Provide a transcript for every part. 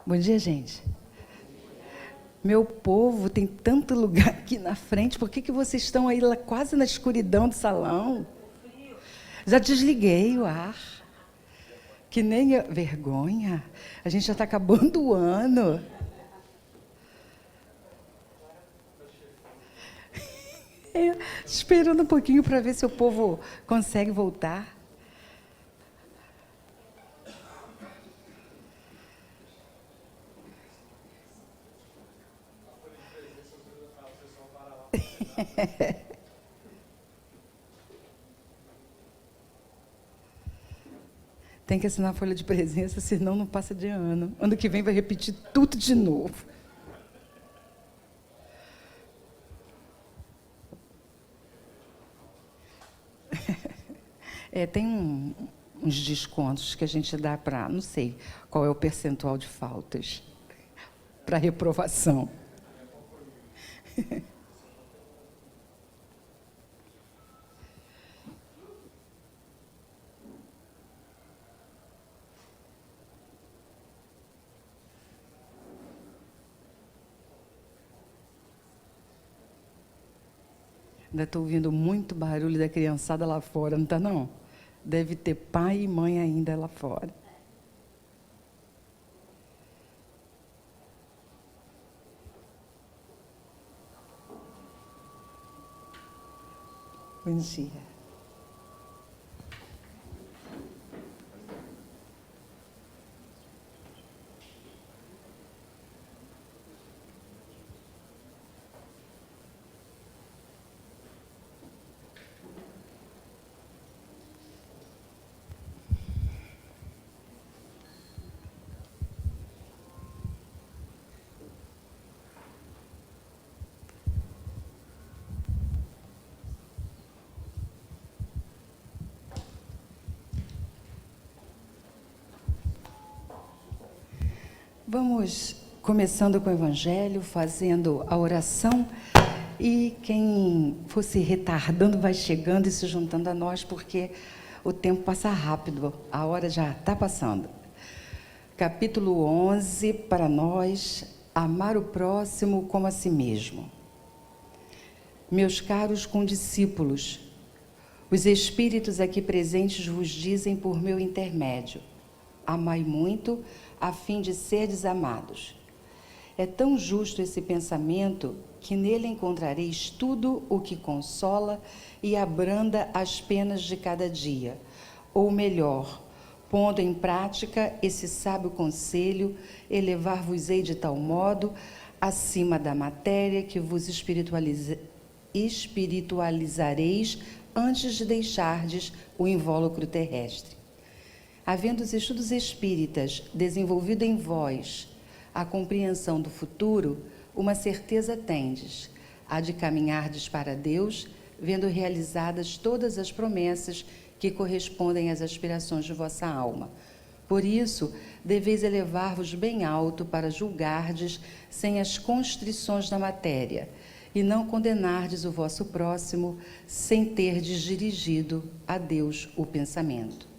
Bom dia, gente. Meu povo, tem tanto lugar aqui na frente, por que vocês estão aí lá, quase na escuridão do salão? Já desliguei o ar. Que nem eu. Vergonha. A gente já está acabando o ano. Esperando um pouquinho para ver se o povo consegue voltar. Tem que assinar a folha de presença, senão não passa de ano. Ano que vem vai repetir tudo de novo. Tem uns descontos que a gente dá para, não sei qual é o percentual de faltas para reprovação. Ainda estou ouvindo muito barulho da criançada lá fora, não está não? Deve ter pai e mãe ainda lá fora. Bom dia. Vamos começando com o Evangelho, fazendo a oração, e quem fosse retardando vai chegando e se juntando a nós, porque o tempo passa rápido, a hora já está passando. Capítulo 11, para nós, amar o próximo como a si mesmo. Meus caros condiscípulos, os Espíritos aqui presentes vos dizem por meu intermédio: amai muito, a fim de serdes amados. É tão justo esse pensamento que nele encontrareis tudo o que consola e abranda as penas de cada dia. Ou melhor, pondo em prática esse sábio conselho, elevar-vos-ei de tal modo acima da matéria que vos espiritualizareis antes de deixardes o invólucro terrestre. Havendo os estudos espíritas desenvolvido em vós a compreensão do futuro, uma certeza tendes, a de caminhardes para Deus, vendo realizadas todas as promessas que correspondem às aspirações de vossa alma. Por isso, deveis elevar-vos bem alto para julgardes sem as constrições da matéria, e não condenardes o vosso próximo sem terdes dirigido a Deus o pensamento.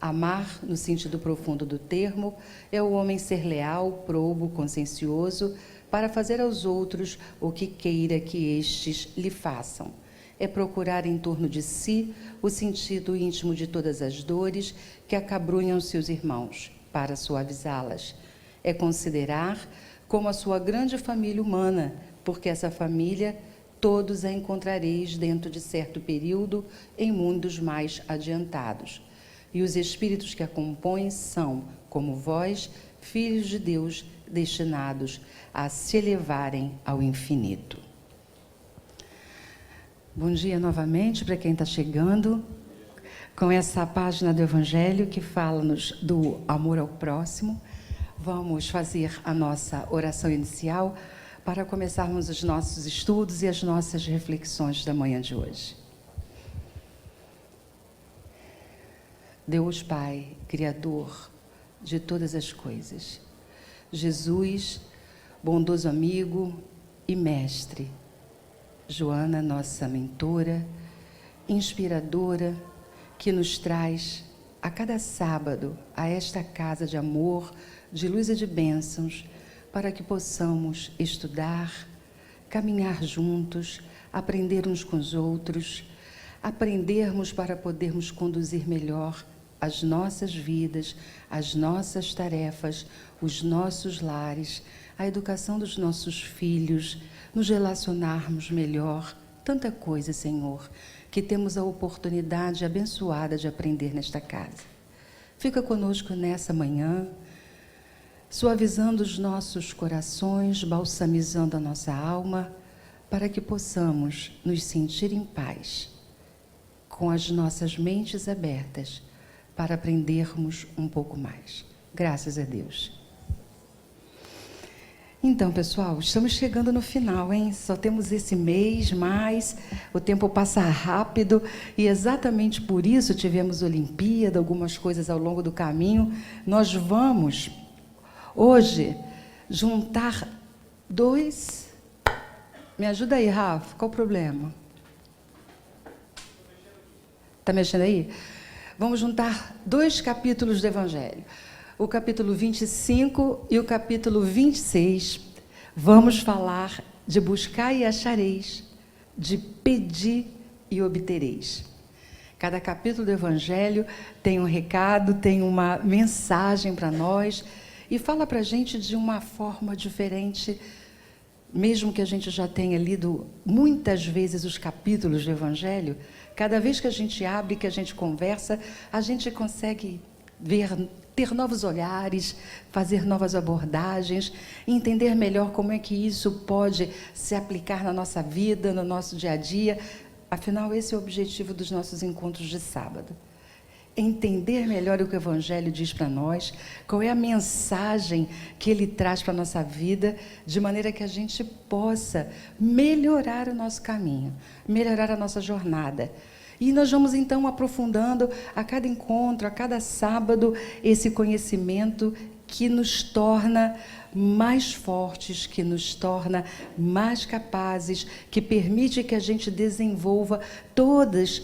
Amar, no sentido profundo do termo, é o homem ser leal, probo, consciencioso, para fazer aos outros o que queira que estes lhe façam. É procurar em torno de si o sentido íntimo de todas as dores que acabrunham seus irmãos, para suavizá-las. É considerar como a sua grande família humana, porque essa família todos a encontrareis dentro de certo período em mundos mais adiantados. E os espíritos que a compõem são, como vós, filhos de Deus, destinados a se elevarem ao infinito. Bom dia novamente para quem está chegando, com essa página do Evangelho que fala-nos do amor ao próximo. Vamos fazer a nossa oração inicial para começarmos os nossos estudos e as nossas reflexões da manhã de hoje. Deus Pai, Criador de todas as coisas, Jesus, bondoso amigo e mestre, Joana, nossa mentora, inspiradora, que nos traz a cada sábado a esta casa de amor, de luz e de bênçãos, para que possamos estudar, caminhar juntos, aprender uns com os outros, aprendermos para podermos conduzir melhor as nossas vidas, as nossas tarefas, os nossos lares, a educação dos nossos filhos, nos relacionarmos melhor. Tanta coisa, Senhor, que temos a oportunidade abençoada de aprender nesta casa. Fica conosco nessa manhã, suavizando os nossos corações, balsamizando a nossa alma, para que possamos nos sentir em paz, com as nossas mentes abertas, para aprendermos um pouco mais. Graças a Deus. Então, pessoal, estamos chegando no final, hein? Só temos esse mês, mas o tempo passa rápido e exatamente por isso tivemos Olimpíada, algumas coisas ao longo do caminho. Nós vamos, hoje, juntar dois... Me ajuda aí, Rafa, qual o problema? Está mexendo aí? Vamos juntar 2 capítulos do Evangelho. O capítulo 25 e o capítulo 26, vamos falar de buscar e achareis, de pedir e obtereis. Cada capítulo do Evangelho tem um recado, tem uma mensagem para nós e fala para a gente de uma forma diferente, mesmo que a gente já tenha lido muitas vezes os capítulos do Evangelho. Cada vez que a gente abre, que a gente conversa, a gente consegue ter novos olhares, fazer novas abordagens, entender melhor como é que isso pode se aplicar na nossa vida, no nosso dia a dia. Afinal, esse é o objetivo dos nossos encontros de sábado. Entender melhor o que o Evangelho diz para nós, qual é a mensagem que ele traz para a nossa vida, de maneira que a gente possa melhorar o nosso caminho, melhorar a nossa jornada. E nós vamos, então, aprofundando a cada encontro, a cada sábado, esse conhecimento que nos torna mais fortes, que nos torna mais capazes, que permite que a gente desenvolva todas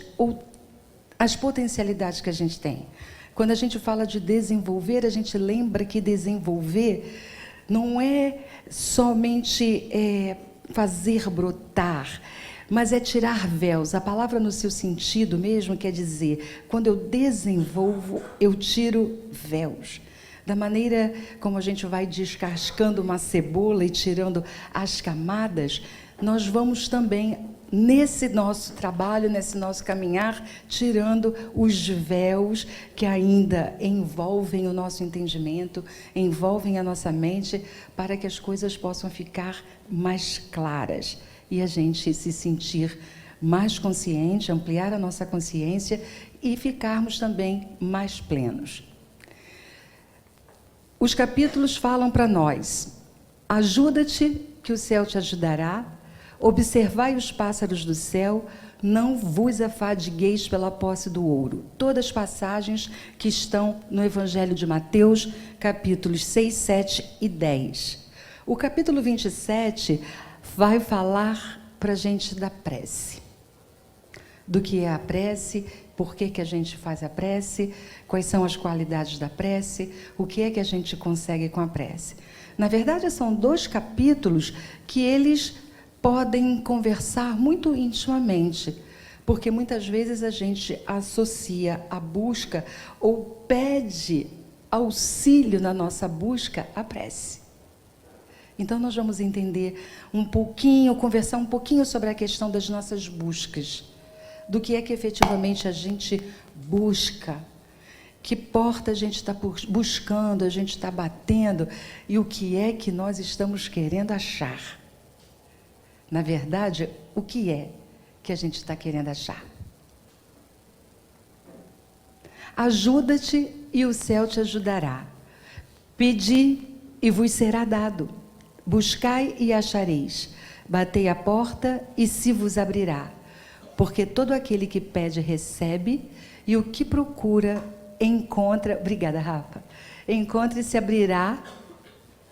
as potencialidades que a gente tem. Quando a gente fala de desenvolver, a gente lembra que desenvolver não é somente fazer brotar, mas é tirar véus. A palavra no seu sentido mesmo quer dizer, quando eu desenvolvo, eu tiro véus. Da maneira como a gente vai descascando uma cebola e tirando as camadas, nós vamos também, nesse nosso trabalho, nesse nosso caminhar, tirando os véus que ainda envolvem o nosso entendimento, envolvem a nossa mente, para que as coisas possam ficar mais claras e a gente se sentir mais consciente, ampliar a nossa consciência e ficarmos também mais plenos. Os capítulos falam para nós: ajuda-te, que o céu te ajudará, observai os pássaros do céu, não vos afadigueis pela posse do ouro. Todas as passagens que estão no Evangelho de Mateus, capítulos 6, 7 e 10. O capítulo 27 vai falar para a gente da prece. Do que é a prece, por que a gente faz a prece, quais são as qualidades da prece, o que é que a gente consegue com a prece. Na verdade, são 2 capítulos que eles podem conversar muito intimamente, porque muitas vezes a gente associa a busca ou pede auxílio na nossa busca à prece. Então, nós vamos entender um pouquinho, conversar um pouquinho sobre a questão das nossas buscas, do que é que efetivamente a gente busca, que porta a gente está buscando, a gente está batendo, e o que é que nós estamos querendo achar. Na verdade, o que é que a gente está querendo achar? Ajuda-te e o céu te ajudará. Pedi e vos será dado. Buscai e achareis. Batei a porta e se vos abrirá. Porque todo aquele que pede recebe, e o que procura encontra. Obrigada, Rafa. Encontra e se abrirá.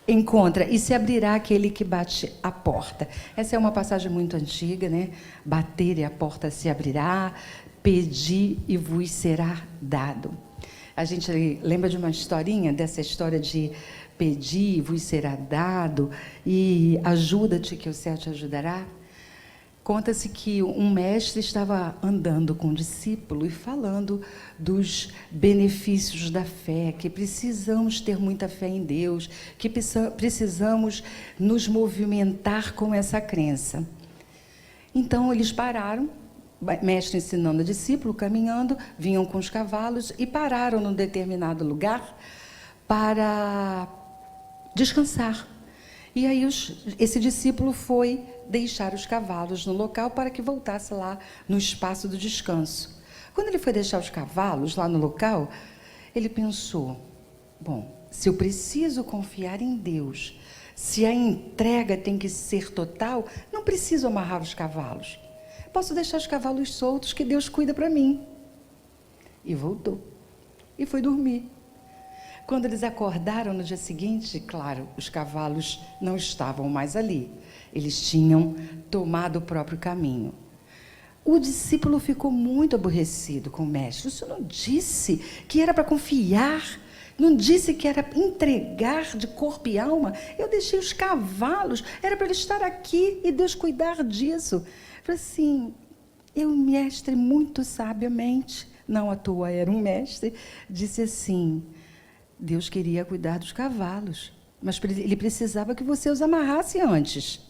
Encontra e se abrirá aquele que bate a porta. Essa é uma passagem muito antiga, né? Bater e a porta se abrirá, pedir e vos será dado. A gente lembra de uma historinha, dessa história de pedir, vos será dado, e ajuda-te que o céu te ajudará. Conta-se que um mestre estava andando com um discípulo e falando dos benefícios da fé, que precisamos ter muita fé em Deus, que precisamos nos movimentar com essa crença. Então, eles pararam, mestre ensinando a discípulo, caminhando, vinham com os cavalos e pararam num determinado lugar para descansar. E aí esse discípulo foi deixar os cavalos no local para que voltasse lá no espaço do descanso. Quando ele foi deixar os cavalos lá no local, ele pensou, bom, se eu preciso confiar em Deus, se a entrega tem que ser total, não preciso amarrar os cavalos. Posso deixar os cavalos soltos, que Deus cuida para mim. E voltou. E foi dormir. Quando eles acordaram no dia seguinte, claro, os cavalos não estavam mais ali. Eles tinham tomado o próprio caminho. O discípulo ficou muito aborrecido com o mestre. O senhor não disse que era para confiar? Não disse que era entregar de corpo e alma? Eu deixei os cavalos, era para ele estar aqui e Deus cuidar disso. Eu falei assim, o mestre muito sabiamente, não à toa era um mestre, disse assim, Deus queria cuidar dos cavalos, mas ele precisava que você os amarrasse antes.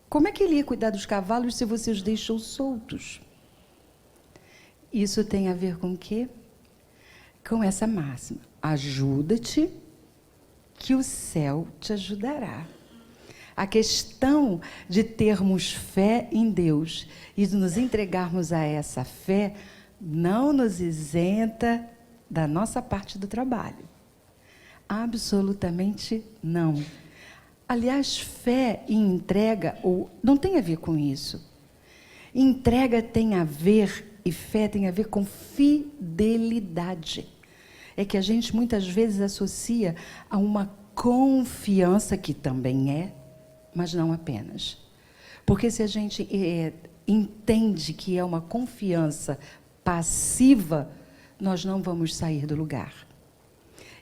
Como é que ele ia cuidar dos cavalos se você os deixou soltos? Isso tem a ver com o quê? Com essa máxima. Ajuda-te, que o céu te ajudará. A questão de termos fé em Deus e de nos entregarmos a essa fé não nos isenta da nossa parte do trabalho. Absolutamente não. Aliás, fé e entrega não tem a ver com isso. Entrega tem a ver, e fé tem a ver com fidelidade. É que a gente muitas vezes associa a uma confiança, que também é, mas não apenas. Porque se a gente entende que é uma confiança passiva, nós não vamos sair do lugar.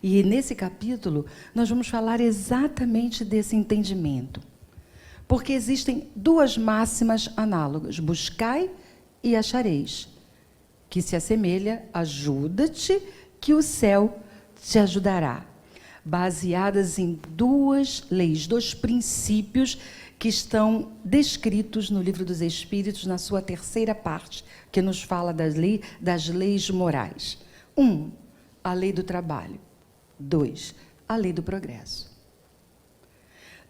E nesse capítulo, nós vamos falar exatamente desse entendimento. Porque existem duas máximas análogas, buscai e achareis, que se assemelha, ajuda-te, que o céu te ajudará. Baseadas em duas leis, dois princípios que estão descritos no Livro dos Espíritos, na sua terceira parte, que nos fala das leis morais. 1, a lei do trabalho. 2, a lei do progresso.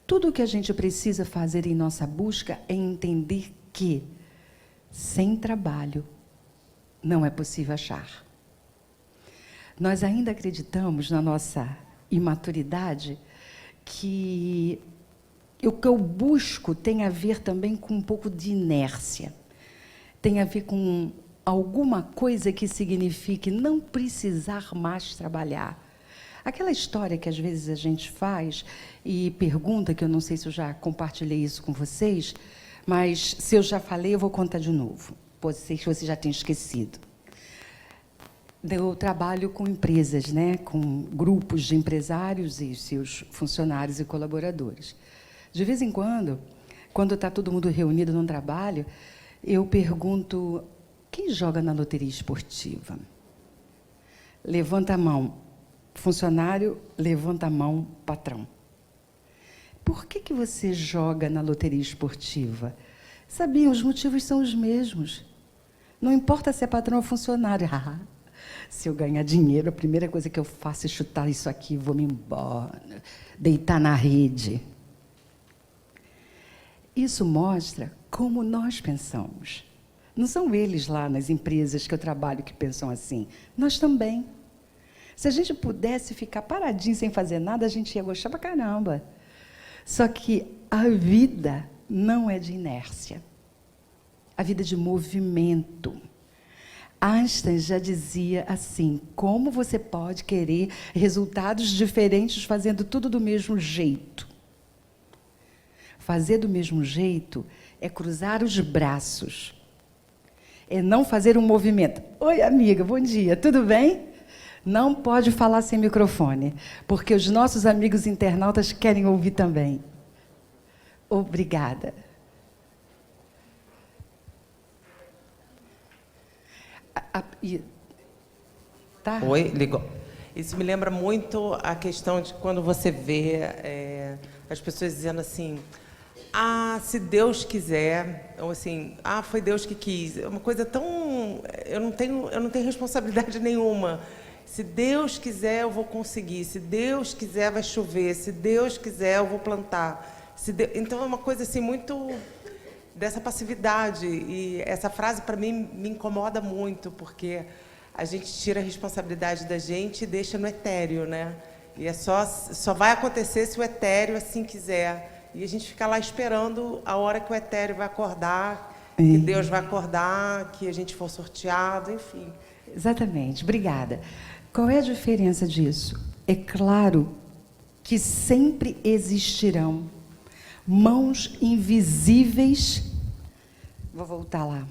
Tudo o que a gente precisa fazer em nossa busca é entender que, sem trabalho, não é possível achar. Nós ainda acreditamos, na nossa imaturidade, que o que eu busco tem a ver também com um pouco de inércia. Tem a ver com alguma coisa que signifique não precisar mais trabalhar. Aquela história que às vezes a gente faz e pergunta, que eu não sei se eu já compartilhei isso com vocês, mas se eu já falei, eu vou contar de novo. Pode ser que você já tenha esquecido. Eu trabalho com empresas, né, com grupos de empresários e seus funcionários e colaboradores. De vez em quando está todo mundo reunido num trabalho, eu pergunto, quem joga na loteria esportiva? Levanta a mão. Funcionário, levanta a mão, patrão. Por que você joga na loteria esportiva? Sabiam, os motivos são os mesmos. Não importa se é patrão ou funcionário. Se eu ganhar dinheiro, a primeira coisa que eu faço é chutar isso aqui, vou me embora, deitar na rede. Isso mostra como nós pensamos. Não são eles lá nas empresas que eu trabalho que pensam assim. Nós também. Se a gente pudesse ficar paradinho sem fazer nada, a gente ia gostar pra caramba. Só que a vida não é de inércia. A vida é de movimento. Einstein já dizia assim, como você pode querer resultados diferentes fazendo tudo do mesmo jeito? Fazer do mesmo jeito é cruzar os braços. É não fazer um movimento. Oi, amiga, bom dia, tudo bem? Não pode falar sem microfone, porque os nossos amigos internautas querem ouvir também. Obrigada. Tá? Oi, ligou. Isso me lembra muito a questão de quando você vê as pessoas dizendo assim: ah, se Deus quiser, ou assim, ah, foi Deus que quis. É uma coisa tão... Eu não tenho responsabilidade nenhuma. Se Deus quiser, eu vou conseguir. Se Deus quiser, vai chover. Se Deus quiser, eu vou plantar. Então, é uma coisa assim muito dessa passividade. E essa frase, para mim, me incomoda muito, porque a gente tira a responsabilidade da gente e deixa no etéreo, né? E só vai acontecer se o etéreo assim quiser. E a gente fica lá esperando a hora que o etéreo vai acordar, que Deus vai acordar, que a gente for sorteado, enfim. Exatamente, obrigada. Qual é a diferença disso? É claro que sempre existirão mãos invisíveis. Vou voltar lá.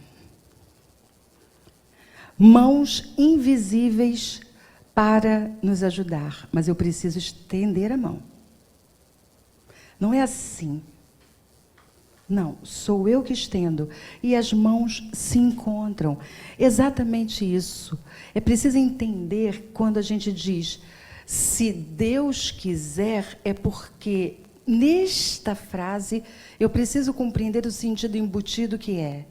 Mãos invisíveis para nos ajudar, mas eu preciso estender a mão. Não é assim. Não, sou eu que estendo. E as mãos se encontram. Exatamente isso. É preciso entender quando a gente diz, se Deus quiser, é porque, nesta frase, eu preciso compreender o sentido embutido que é.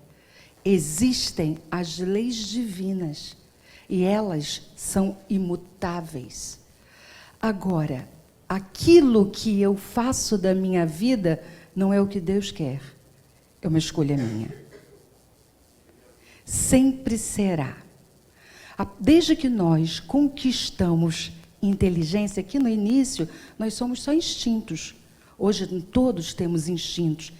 Existem as leis divinas. E elas são imutáveis. Agora, aquilo que eu faço da minha vida não é o que Deus quer. É uma escolha minha. Sempre será. Desde que nós conquistamos inteligência, aqui no início, nós somos só instintos. Hoje todos temos instintos.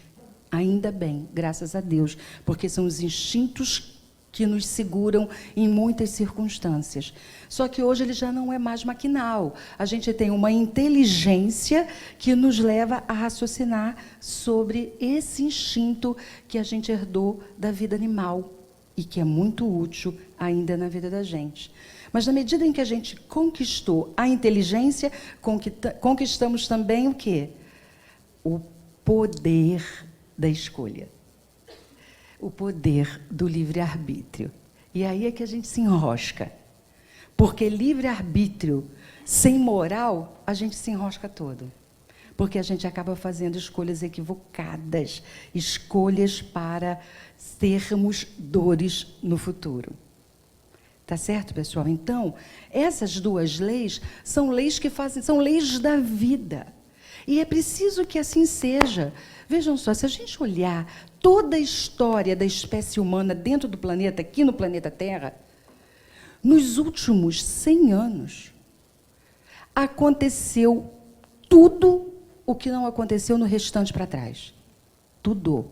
Ainda bem, graças a Deus, porque são os instintos que nos seguram em muitas circunstâncias. Só que hoje ele já não é mais maquinal. A gente tem uma inteligência que nos leva a raciocinar sobre esse instinto que a gente herdou da vida animal e que é muito útil ainda na vida da gente. Mas na medida em que a gente conquistou a inteligência, conquistamos também o quê? O poder da escolha. O poder do livre-arbítrio. E aí é que a gente se enrosca. Porque livre-arbítrio, sem moral, a gente se enrosca todo. Porque a gente acaba fazendo escolhas equivocadas, escolhas para termos dores no futuro. Tá certo, pessoal? Então, essas duas leis são leis que fazem, são leis da vida. E é preciso que assim seja. Vejam só, se a gente olhar toda a história da espécie humana dentro do planeta, aqui no planeta Terra, nos últimos 100 anos, aconteceu tudo o que não aconteceu no restante para trás. Tudo.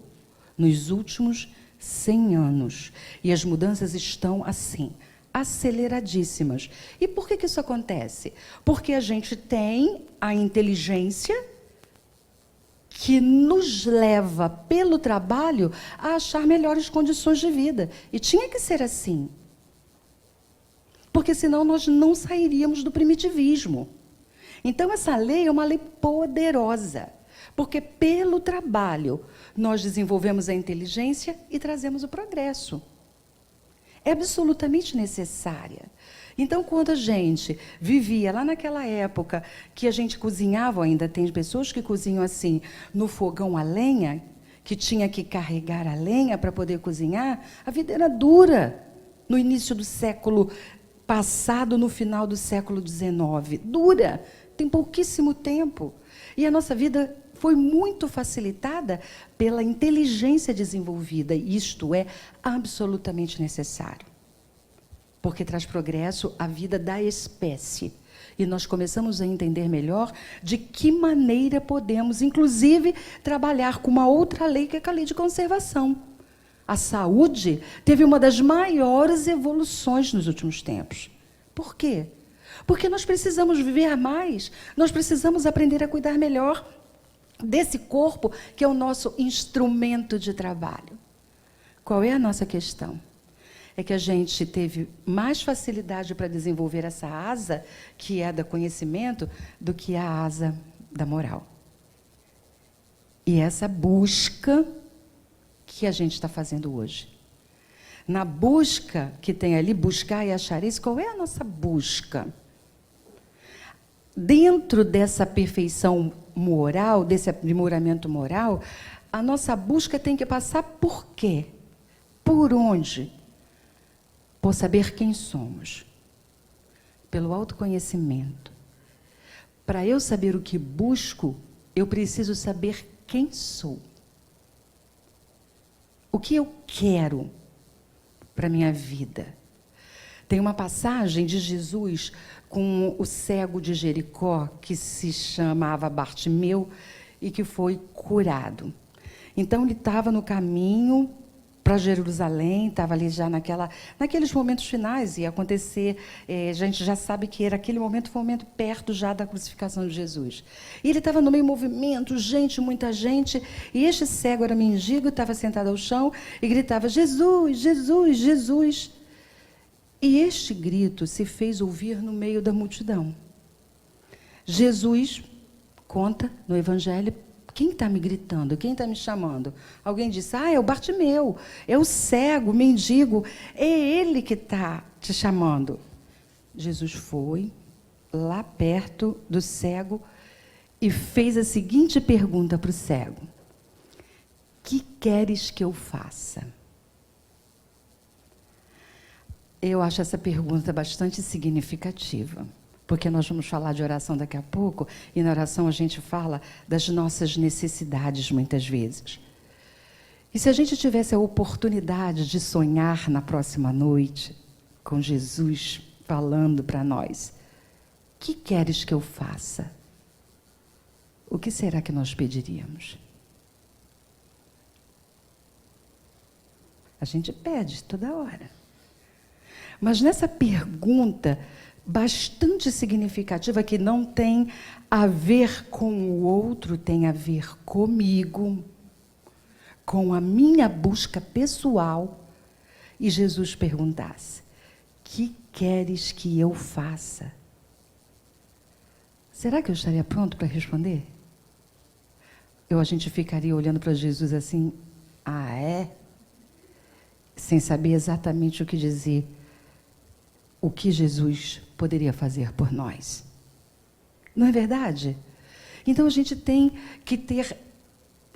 Nos últimos 100 anos. E as mudanças estão assim, aceleradíssimas. E por que isso acontece? Porque a gente tem a inteligência que nos leva, pelo trabalho, a achar melhores condições de vida. E tinha que ser assim. Porque senão nós não sairíamos do primitivismo. Então, essa lei é uma lei poderosa. Porque pelo trabalho nós desenvolvemos a inteligência e trazemos o progresso. É absolutamente necessária. Então, quando a gente vivia lá naquela época que a gente cozinhava, ainda tem pessoas que cozinham assim, no fogão a lenha, que tinha que carregar a lenha para poder cozinhar, a vida era dura. No início do século passado, no final do século XIX. Dura, tem pouquíssimo tempo. E a nossa vida foi muito facilitada pela inteligência desenvolvida. Isto é absolutamente necessário. Porque traz progresso à vida da espécie. E nós começamos a entender melhor de que maneira podemos, inclusive, trabalhar com uma outra lei, que é a lei de conservação. A saúde teve uma das maiores evoluções nos últimos tempos. Por quê? Porque nós precisamos viver mais, nós precisamos aprender a cuidar melhor desse corpo, que é o nosso instrumento de trabalho. Qual é a nossa questão? é que a gente teve mais facilidade para desenvolver essa asa, que é a do conhecimento, do que a asa da moral. E essa busca que a gente está fazendo hoje. Na busca que tem ali, buscar e achar isso, qual é a nossa busca? Dentro dessa perfeição moral, desse aprimoramento moral, a nossa busca tem que passar por quê? Por onde? Por saber quem somos. Pelo autoconhecimento. Para eu saber o que busco, eu preciso saber quem sou. O que eu quero para a minha vida? Tem uma passagem de Jesus com o cego de Jericó, que se chamava Bartimeu, e que foi curado. Então, ele estava no caminho para Jerusalém, estava ali já naqueles momentos finais, ia acontecer, a gente já sabe que era aquele momento, foi um momento perto já da crucificação de Jesus. E ele estava no meio movimento, gente, muita gente, e este cego era mendigo, estava sentado ao chão e gritava, Jesus, Jesus, Jesus. E este grito se fez ouvir no meio da multidão. Jesus conta no Evangelho, quem está me gritando? Quem está me chamando? Alguém disse, é o Bartimeu, é o cego, o mendigo, é ele que está te chamando. Jesus foi lá perto do cego e fez a seguinte pergunta para o cego. Que queres que eu faça? Eu acho essa pergunta bastante significativa. Porque nós vamos falar de oração daqui a pouco, e na oração a gente fala das nossas necessidades, muitas vezes. E se a gente tivesse a oportunidade de sonhar na próxima noite, com Jesus falando para nós, o que queres que eu faça? O que será que nós pediríamos? A gente pede toda hora. Mas nessa pergunta bastante significativa, que não tem a ver com o outro, tem a ver comigo, com a minha busca pessoal, e Jesus perguntasse, que queres que eu faça? Será que eu estaria pronto para responder? A gente ficaria olhando para Jesus assim, sem saber exatamente o que dizer. O que Jesus poderia fazer por nós. Não é verdade? Então, a gente tem que ter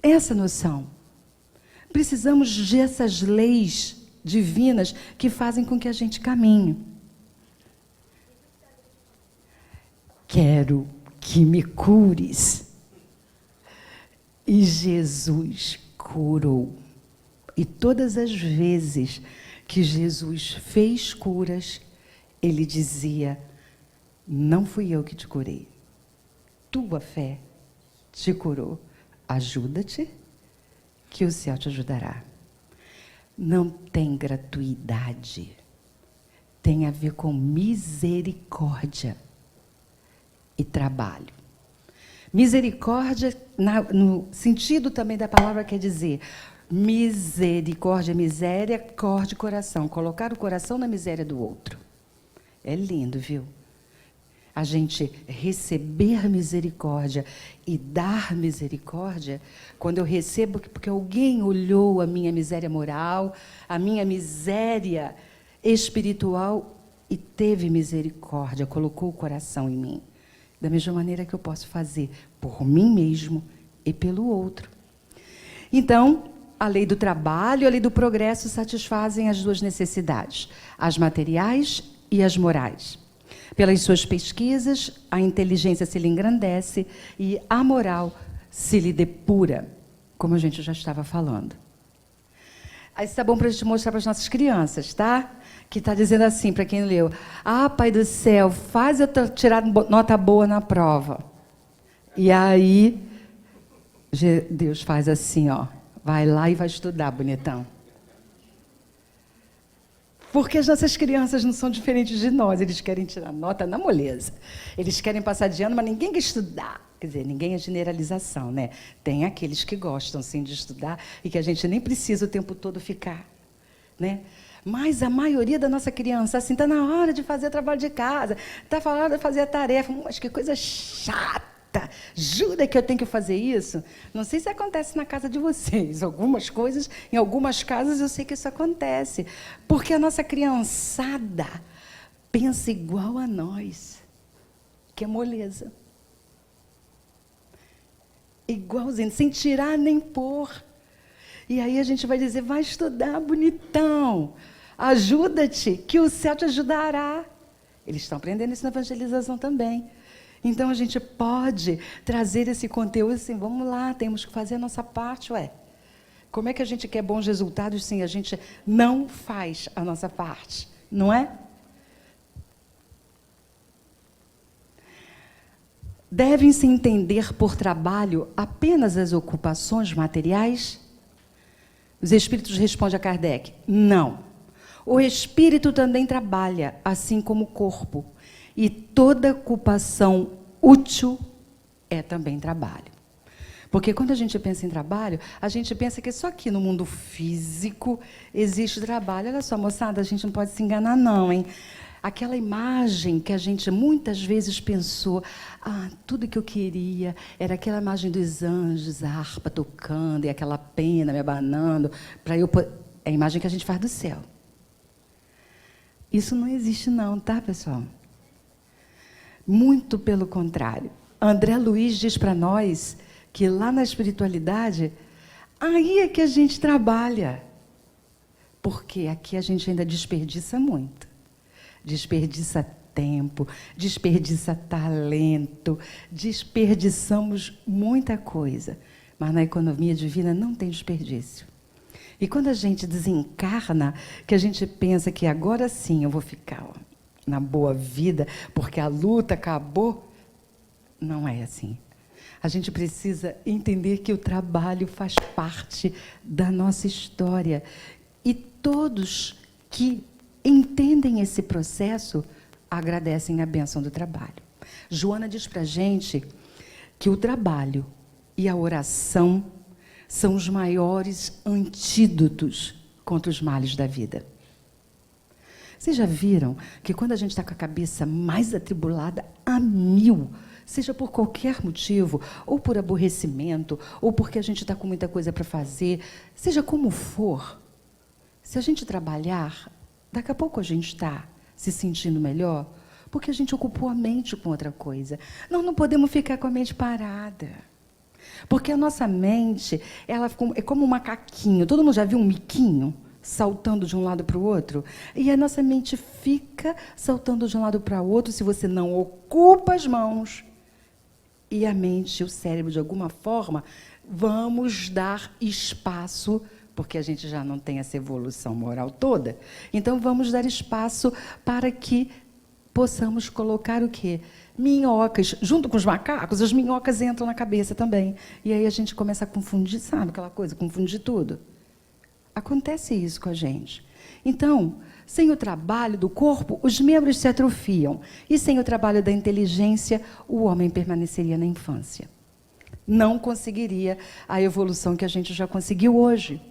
essa noção. Precisamos dessas leis divinas que fazem com que a gente caminhe. Quero que me cures. E Jesus curou. E todas as vezes que Jesus fez curas, ele dizia, não fui eu que te curei. Tua fé te curou. Ajuda-te, que o céu te ajudará. Não tem gratuidade. Tem a ver com misericórdia e trabalho. Misericórdia, no sentido também da palavra, quer dizer, misericórdia, miséria, corde, coração. Colocar o coração na miséria do outro. É lindo, viu? A gente receber misericórdia e dar misericórdia, quando eu recebo, porque alguém olhou a minha miséria moral, a minha miséria espiritual e teve misericórdia, colocou o coração em mim. Da mesma maneira que eu posso fazer por mim mesmo e pelo outro. Então, a lei do trabalho e a lei do progresso satisfazem as duas necessidades, as materiais e as morais. Pelas suas pesquisas, a inteligência se lhe engrandece e a moral se lhe depura, como a gente já estava falando. Aí está bom para a gente mostrar para as nossas crianças, tá? Que está dizendo assim, para quem leu, Pai do céu, faz eu tirar nota boa na prova. E aí, Deus faz assim, vai lá e vai estudar, bonitão. Porque as nossas crianças não são diferentes de nós, eles querem tirar nota na moleza. Eles querem passar de ano, mas ninguém quer estudar. Quer dizer, ninguém é generalização, né? Tem aqueles que gostam, sim, de estudar e que a gente nem precisa o tempo todo ficar, né? Mas a maioria da nossa criança, assim, está na hora de fazer trabalho de casa, está na hora de fazer a tarefa. Mas que coisa chata! Jura que eu tenho que fazer isso? Não sei se acontece na casa de vocês. Algumas coisas, em algumas casas eu sei que isso acontece. Porque a nossa criançada pensa igual a nós. Que é moleza. Igualzinho, sem tirar nem pôr. E aí a gente vai dizer, vai estudar, bonitão. Ajuda-te, que o céu te ajudará. Eles estão aprendendo isso na evangelização também. Então, a gente pode trazer esse conteúdo assim, vamos lá, temos que fazer a nossa parte, ué. Como é que a gente quer bons resultados se a gente não faz a nossa parte? Não é? Devem-se entender por trabalho apenas as ocupações materiais? Os espíritos respondem a Kardec, não. O espírito também trabalha, assim como o corpo. E toda ocupação útil é também trabalho. Porque quando a gente pensa em trabalho, a gente pensa que só aqui no mundo físico existe trabalho. Olha só, moçada, a gente não pode se enganar não, hein? Aquela imagem que a gente muitas vezes pensou, tudo que eu queria era aquela imagem dos anjos, a harpa tocando e aquela pena me abanando, para eu poder... É a imagem que a gente faz do céu. Isso não existe não, tá, pessoal? Muito pelo contrário. André Luiz diz para nós que lá na espiritualidade, aí é que a gente trabalha. Porque aqui a gente ainda desperdiça muito. Desperdiça tempo, desperdiça talento, desperdiçamos muita coisa. Mas na economia divina não tem desperdício. E quando a gente desencarna, que a gente pensa que agora sim eu vou ficar na boa vida, porque a luta acabou, não é assim. A gente precisa entender que o trabalho faz parte da nossa história. E todos que entendem esse processo agradecem a bênção do trabalho. Joana diz para a gente que o trabalho e a oração são os maiores antídotos contra os males da vida. Vocês já viram que quando a gente está com a cabeça mais atribulada a 1000, seja por qualquer motivo, ou por aborrecimento, ou porque a gente está com muita coisa para fazer, seja como for, se a gente trabalhar, daqui a pouco a gente está se sentindo melhor, porque a gente ocupou a mente com outra coisa. Nós não podemos ficar com a mente parada. Porque a nossa mente, ela é como um macaquinho. Todo mundo já viu um miquinho saltando de um lado para o outro? E a nossa mente fica saltando de um lado para o outro se você não ocupa as mãos. E a mente, o cérebro, de alguma forma, vamos dar espaço, porque a gente já não tem essa evolução moral toda. Então, vamos dar espaço para que possamos colocar o quê? Minhocas, junto com os macacos, as minhocas entram na cabeça também. E aí a gente começa a confundir, sabe aquela coisa, confundir tudo. Acontece isso com a gente. Então, sem o trabalho do corpo, os membros se atrofiam. E sem o trabalho da inteligência, o homem permaneceria na infância. Não conseguiria a evolução que a gente já conseguiu hoje.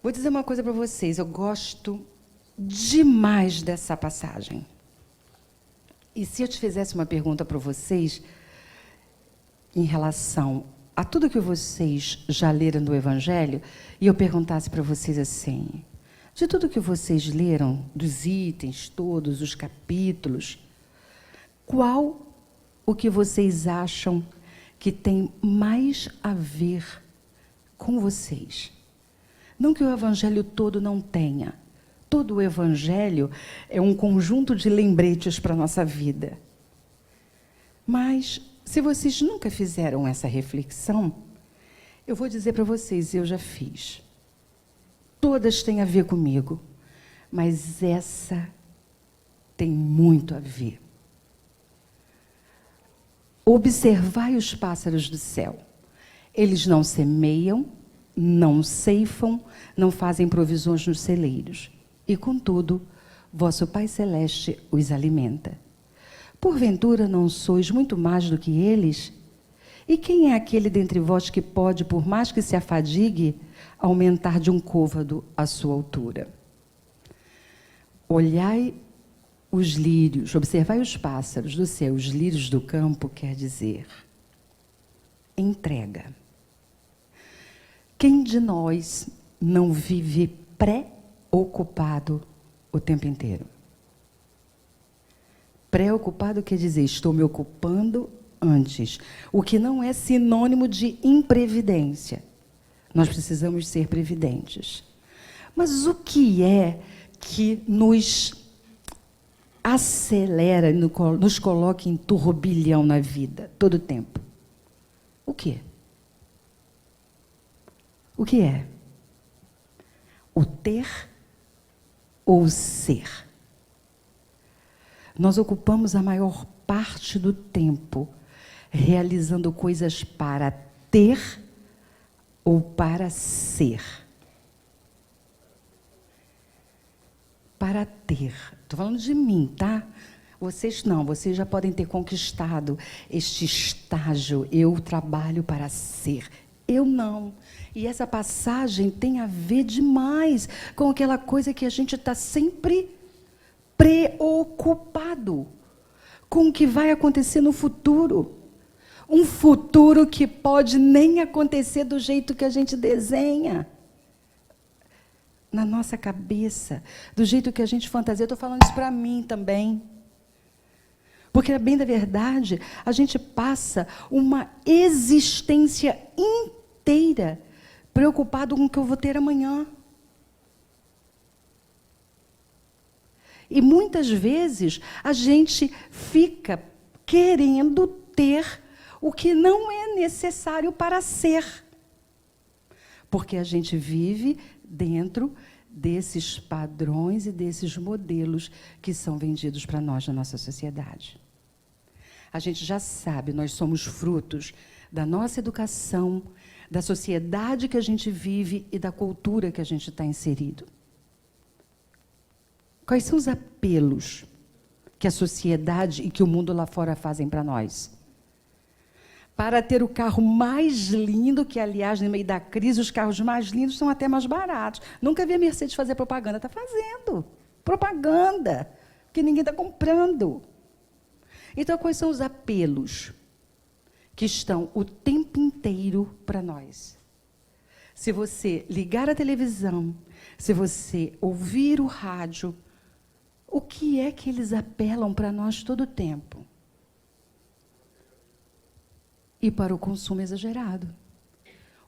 Vou dizer uma coisa para vocês, eu gosto demais dessa passagem. E se eu te fizesse uma pergunta para vocês em relação a tudo que vocês já leram do Evangelho, e eu perguntasse para vocês assim, de tudo que vocês leram, dos itens todos, os capítulos, qual o que vocês acham que tem mais a ver com vocês? Não que o Evangelho todo não tenha. Todo o Evangelho é um conjunto de lembretes para a nossa vida. Mas, se vocês nunca fizeram essa reflexão, eu vou dizer para vocês, eu já fiz. Todas têm a ver comigo, mas essa tem muito a ver. Observai os pássaros do céu. Eles não semeiam, não ceifam, não fazem provisões nos celeiros. E, contudo, vosso Pai Celeste os alimenta. Porventura não sois muito mais do que eles? E quem é aquele dentre vós que pode, por mais que se afadigue, aumentar de um côvado a sua altura? Olhai os lírios, observai os pássaros do céu, os lírios do campo, quer dizer, entrega. Quem de nós não vive preocupado o tempo inteiro? Preocupado quer dizer, estou me ocupando antes, o que não é sinônimo de imprevidência. Nós precisamos ser previdentes. Mas o que é que nos acelera, nos coloca em turbilhão na vida, todo o tempo? O quê? O que é? O ter ou o ser? Nós ocupamos a maior parte do tempo realizando coisas para ter ou para ser. Para ter. Estou falando de mim, tá? Vocês não, vocês já podem ter conquistado este estágio. Eu trabalho para ser. Eu não. E essa passagem tem a ver demais com aquela coisa que a gente está sempre preocupado com o que vai acontecer no futuro. Um futuro que pode nem acontecer do jeito que a gente desenha. Na nossa cabeça, do jeito que a gente fantasia. Eu estou falando isso para mim também. Porque, bem da verdade, a gente passa uma existência inteira preocupado com o que eu vou ter amanhã. E muitas vezes a gente fica querendo ter o que não é necessário para ser. Porque a gente vive dentro desses padrões e desses modelos que são vendidos para nós na nossa sociedade. A gente já sabe, nós somos frutos da nossa educação, da sociedade que a gente vive e da cultura que a gente está inserido. Quais são os apelos que a sociedade e que o mundo lá fora fazem para nós? Para ter o carro mais lindo, que, aliás, no meio da crise, os carros mais lindos são até mais baratos. Nunca vi a Mercedes fazer propaganda. Está fazendo propaganda, porque ninguém está comprando. Então, quais são os apelos que estão o tempo inteiro para nós? Se você ligar a televisão, se você ouvir o rádio, o que é que eles apelam para nós todo o tempo? E para o consumo exagerado.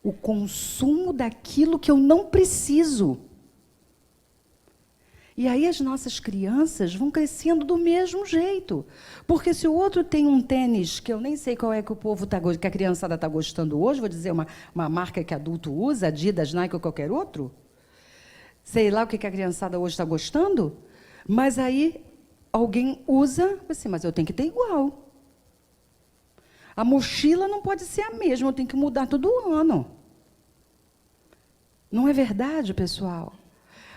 O consumo daquilo que eu não preciso. E aí as nossas crianças vão crescendo do mesmo jeito. Porque se o outro tem um tênis, que eu nem sei qual é que o povo que a criançada está gostando hoje, vou dizer uma marca que adulto usa, Adidas, Nike ou qualquer outro, sei lá o que a criançada hoje está gostando, mas aí alguém usa, assim, mas eu tenho que ter igual. A mochila não pode ser a mesma, eu tenho que mudar todo ano. Não é verdade, pessoal?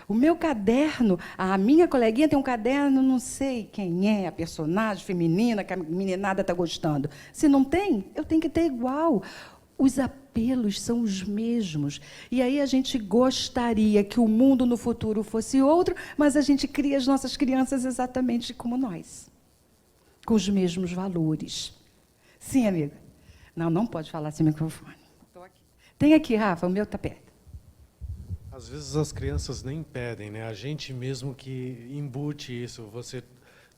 O meu caderno, a minha coleguinha tem um caderno, não sei quem é, a personagem feminina, que a meninada está gostando. Se não tem, eu tenho que ter igual. Os apelos são os mesmos. E aí a gente gostaria que o mundo no futuro fosse outro, mas a gente cria as nossas crianças exatamente como nós, com os mesmos valores. Sim, amiga. Não pode falar sem microfone. Estou aqui. Tem aqui, Rafa, o meu está perto. Às vezes as crianças nem pedem, né? A gente mesmo que embute isso. Você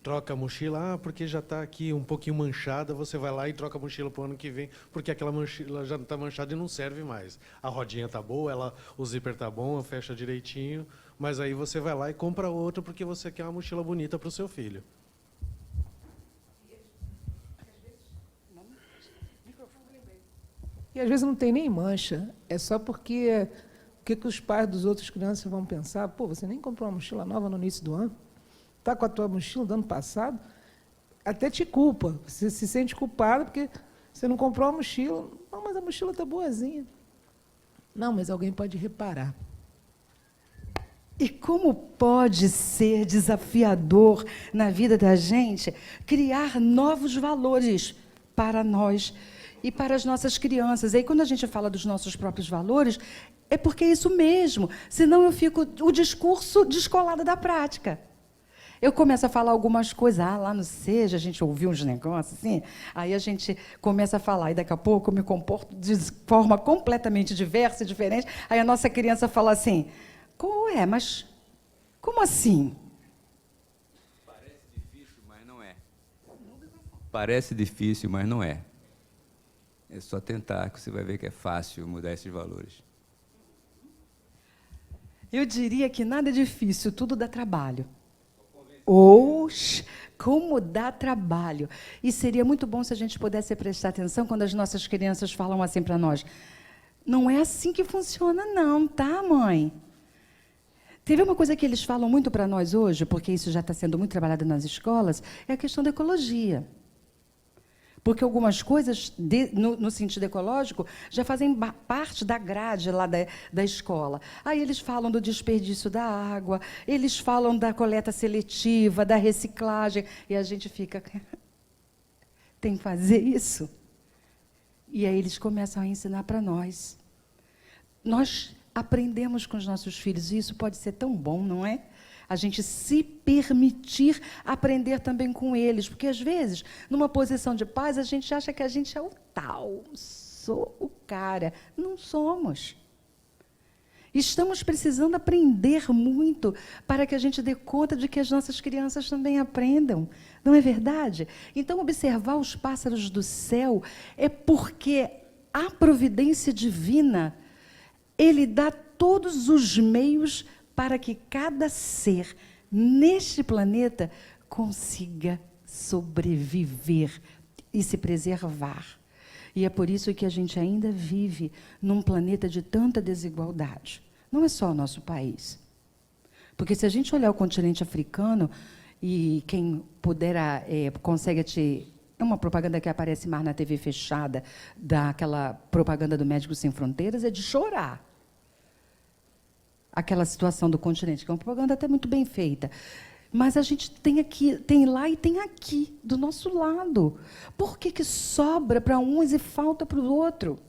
troca a mochila, porque já está aqui um pouquinho manchada, você vai lá e troca a mochila para o ano que vem, porque aquela mochila já está manchada e não serve mais. A rodinha está boa, o zíper está bom, fecha direitinho, mas aí você vai lá e compra outra porque você quer uma mochila bonita para o seu filho. E às vezes não tem nem mancha, é só porque o que os pais dos outros crianças vão pensar? Pô, você nem comprou uma mochila nova no início do ano? Está com a tua mochila do ano passado? Até te culpa, você se sente culpado porque você não comprou a mochila. Não, mas a mochila está boazinha. Não, mas alguém pode reparar. E como pode ser desafiador na vida da gente criar novos valores para nós e para as nossas crianças. E aí, quando a gente fala dos nossos próprios valores, é porque é isso mesmo. Senão eu fico o discurso descolado da prática. Eu começo a falar algumas coisas, lá no SEJA a gente ouviu uns negócios assim, aí a gente começa a falar, e daqui a pouco eu me comporto de forma completamente diversa e diferente, aí a nossa criança fala assim, mas como assim? Parece difícil, mas não é. Parece difícil, mas não é. É só tentar, que você vai ver que é fácil mudar esses valores. Eu diria que nada é difícil, tudo dá trabalho. Como dá trabalho. E seria muito bom se a gente pudesse prestar atenção quando as nossas crianças falam assim para nós. Não é assim que funciona não, tá, mãe? Teve uma coisa que eles falam muito para nós hoje, porque isso já está sendo muito trabalhado nas escolas, é a questão da ecologia. Porque algumas coisas, no sentido ecológico, já fazem parte da grade lá da escola. Aí eles falam do desperdício da água, eles falam da coleta seletiva, da reciclagem, e a gente fica... Tem que fazer isso? E aí eles começam a ensinar para nós. Nós aprendemos com os nossos filhos, e isso pode ser tão bom, não é? A gente se permitir aprender também com eles, porque às vezes, numa posição de paz, a gente acha que a gente é o tal, sou o cara. Não somos. Estamos precisando aprender muito para que a gente dê conta de que as nossas crianças também aprendam. Não é verdade? Então, observar os pássaros do céu é porque a providência divina, ele dá todos os meios para que cada ser neste planeta consiga sobreviver e se preservar. E é por isso que a gente ainda vive num planeta de tanta desigualdade. Não é só o nosso país. Porque se a gente olhar o continente africano, e quem puder, consegue é uma propaganda que aparece mais na TV fechada, daquela propaganda do Médicos Sem Fronteiras, é de chorar. Aquela situação do continente, que é uma propaganda até muito bem feita. Mas a gente tem aqui, tem lá e tem aqui, do nosso lado. Por que sobra para uns e falta para o outro?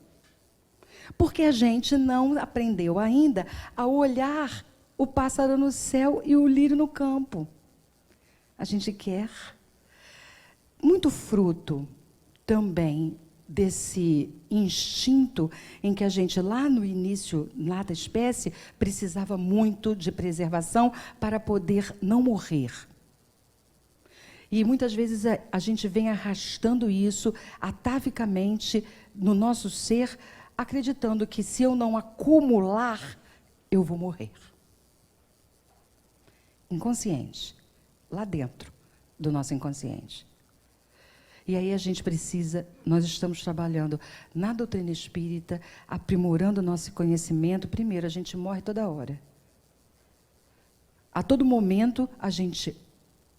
Porque a gente não aprendeu ainda a olhar o pássaro no céu e o lírio no campo. A gente quer muito fruto também desse instinto em que a gente, lá no início, lá da espécie, precisava muito de preservação para poder não morrer. E, muitas vezes, a gente vem arrastando isso atavicamente no nosso ser, acreditando que, se eu não acumular, eu vou morrer. Inconsciente, lá dentro do nosso inconsciente. E aí a gente nós estamos trabalhando na doutrina espírita, aprimorando o nosso conhecimento. Primeiro, a gente morre toda hora. A todo momento, a gente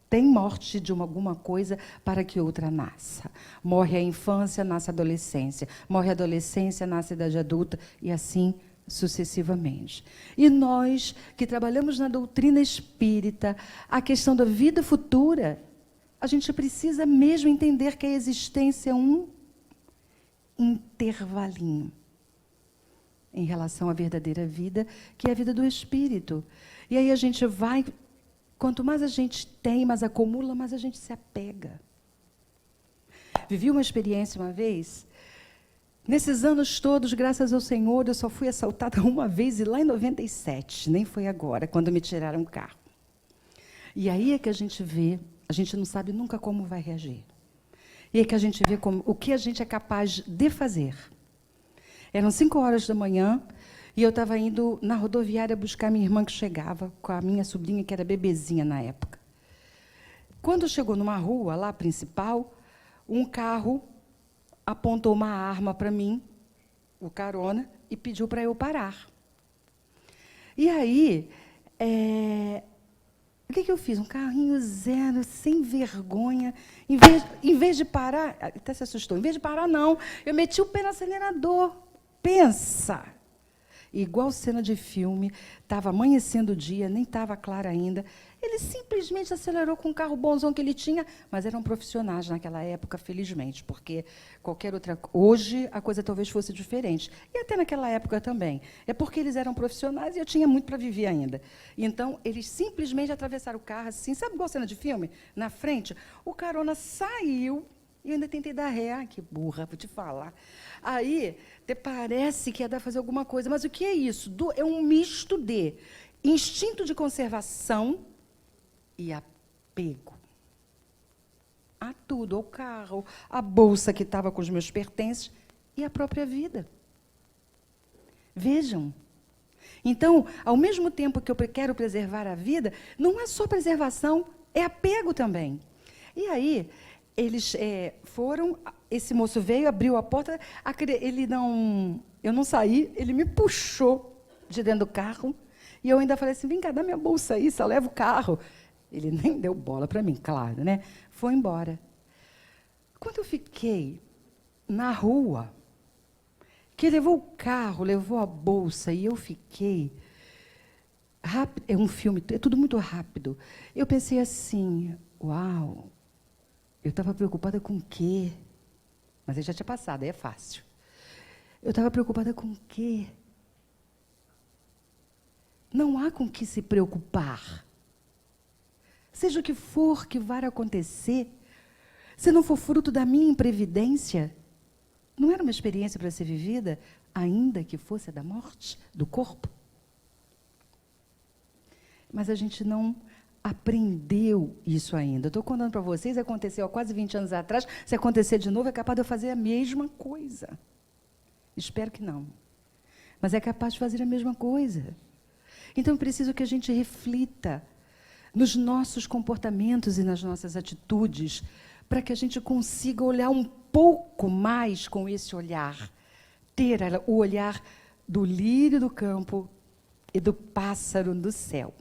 tem morte de alguma coisa para que outra nasça. Morre a infância, nasce a adolescência. Morre a adolescência, nasce a idade adulta, e assim sucessivamente. E nós, que trabalhamos na doutrina espírita, a questão da vida futura, a gente precisa mesmo entender que a existência é um intervalinho em relação à verdadeira vida, que é a vida do espírito. E aí a gente vai, quanto mais a gente tem, mais acumula, mais a gente se apega. Vivi uma experiência uma vez, nesses anos todos, graças ao Senhor, eu só fui assaltada uma vez, e lá em 97, nem foi agora, quando me tiraram o carro. E aí é que a gente vê, a gente não sabe nunca como vai reagir. E é que a gente vê o que a gente é capaz de fazer. Eram 5 horas da manhã, e eu estava indo na rodoviária buscar minha irmã, que chegava, com a minha sobrinha, que era bebezinha na época. Quando chegou numa rua lá, principal, um carro apontou uma arma para mim, o carona, e pediu para eu parar. E aí, o que eu fiz? Um carrinho zero, sem vergonha. Em vez de parar, até se assustou, em vez de parar, não, eu meti o pé no acelerador. Pensa! igual cena de filme, estava amanhecendo o dia, nem estava claro ainda. Ele simplesmente acelerou com o carro bonzão que ele tinha, mas eram profissionais naquela época, felizmente, porque qualquer outra... Hoje, a coisa talvez fosse diferente. E até naquela época também. É porque eles eram profissionais e eu tinha muito para viver ainda. Então, eles simplesmente atravessaram o carro, assim, sabe igual cena de filme? Na frente, o carona saiu e eu ainda tentei dar ré. Ai, que burra, vou te falar. Aí, até parece que ia dar para fazer alguma coisa. Mas o que é isso? É um misto de instinto de conservação e apego a tudo, ao carro, a bolsa que estava com os meus pertences e a própria vida. Vejam. Então, ao mesmo tempo que eu quero preservar a vida, não é só preservação, é apego também. E aí, eles foram, esse moço veio, abriu a porta, eu não saí, ele me puxou de dentro do carro, e eu ainda falei assim, vem cá, dá minha bolsa aí, só leva o carro. Ele nem deu bola para mim, claro, né? Foi embora. Quando eu fiquei na rua, que levou o carro, levou a bolsa, e eu fiquei... Rápido, é um filme, é tudo muito rápido. Eu pensei assim, uau, eu estava preocupada com o quê? Mas aí já tinha passado, aí é fácil. Eu estava preocupada com o quê? Não há com que se preocupar. Seja o que for que vai acontecer, se não for fruto da minha imprevidência, não era uma experiência para ser vivida, ainda que fosse a da morte, do corpo? Mas a gente não aprendeu isso ainda. Estou contando para vocês, aconteceu há quase 20 anos atrás, se acontecer de novo, é capaz de eu fazer a mesma coisa. Espero que não. Mas é capaz de fazer a mesma coisa. Então, é preciso que a gente reflita nos nossos comportamentos e nas nossas atitudes, para que a gente consiga olhar um pouco mais com esse olhar, ter o olhar do lírio do campo e do pássaro do céu.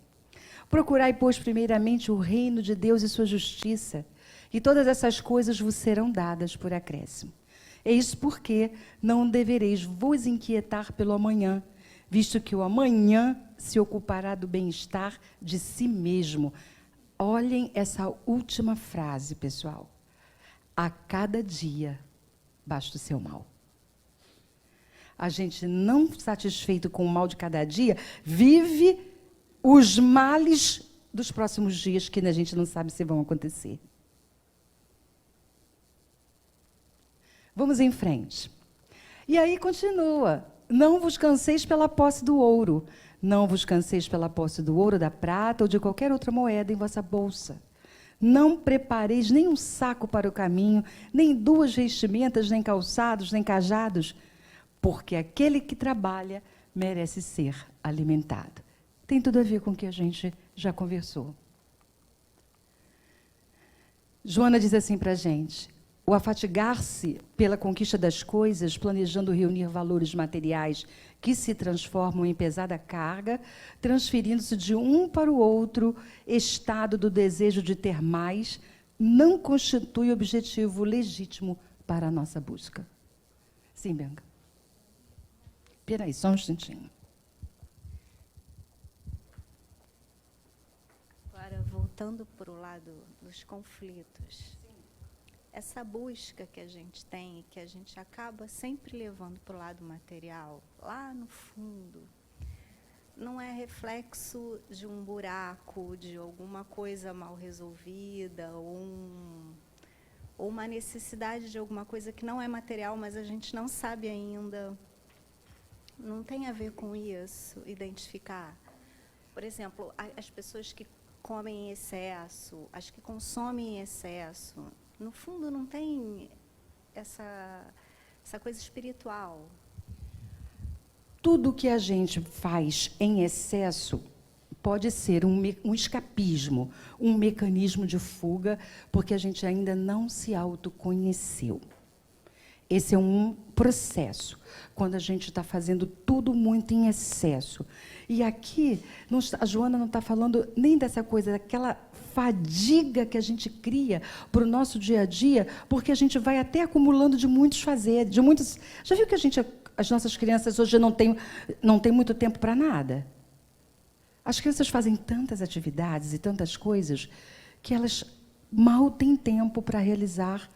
Procurai, pois, primeiramente o reino de Deus e sua justiça, e todas essas coisas vos serão dadas por acréscimo. Eis porque não devereis vos inquietar pelo amanhã, visto que o amanhã se ocupará do bem-estar de si mesmo. Olhem essa última frase, pessoal. A cada dia basta o seu mal. A gente, não satisfeito com o mal de cada dia, vive os males dos próximos dias, que a gente não sabe se vão acontecer. Vamos em frente. E aí continua. Não vos canseis pela posse do ouro. Não vos canseis pela posse do ouro, da prata ou de qualquer outra moeda em vossa bolsa. Não prepareis nem um saco para o caminho, nem 2 vestimentas, nem calçados, nem cajados, porque aquele que trabalha merece ser alimentado. Tem tudo a ver com o que a gente já conversou. Joana diz assim para a gente: o afatigar-se pela conquista das coisas, planejando reunir valores materiais que se transformam em pesada carga, transferindo-se de um para o outro estado do desejo de ter mais, não constitui objetivo legítimo para a nossa busca. Sim, Bianca. Espera aí, só um instantinho. Agora, voltando para o lado dos conflitos, essa busca que a gente tem, que a gente acaba sempre levando para o lado material, lá no fundo, não é reflexo de um buraco, de alguma coisa mal resolvida, ou uma necessidade de alguma coisa que não é material, mas a gente não sabe ainda. Não tem a ver com isso, identificar. Por exemplo, as pessoas que comem em excesso, as que consomem em excesso, no fundo, não tem essa coisa espiritual. Tudo que a gente faz em excesso pode ser um escapismo, um mecanismo de fuga, porque a gente ainda não se autoconheceu. Esse é um processo, quando a gente está fazendo tudo muito em excesso. E aqui, a Joana não está falando nem dessa coisa, daquela fadiga que a gente cria para o nosso dia a dia, porque a gente vai até acumulando de muitos fazeres, de muitos... Já viu que a gente as nossas crianças hoje não têm muito tempo para nada. As crianças fazem tantas atividades e tantas coisas que elas mal têm tempo para realizar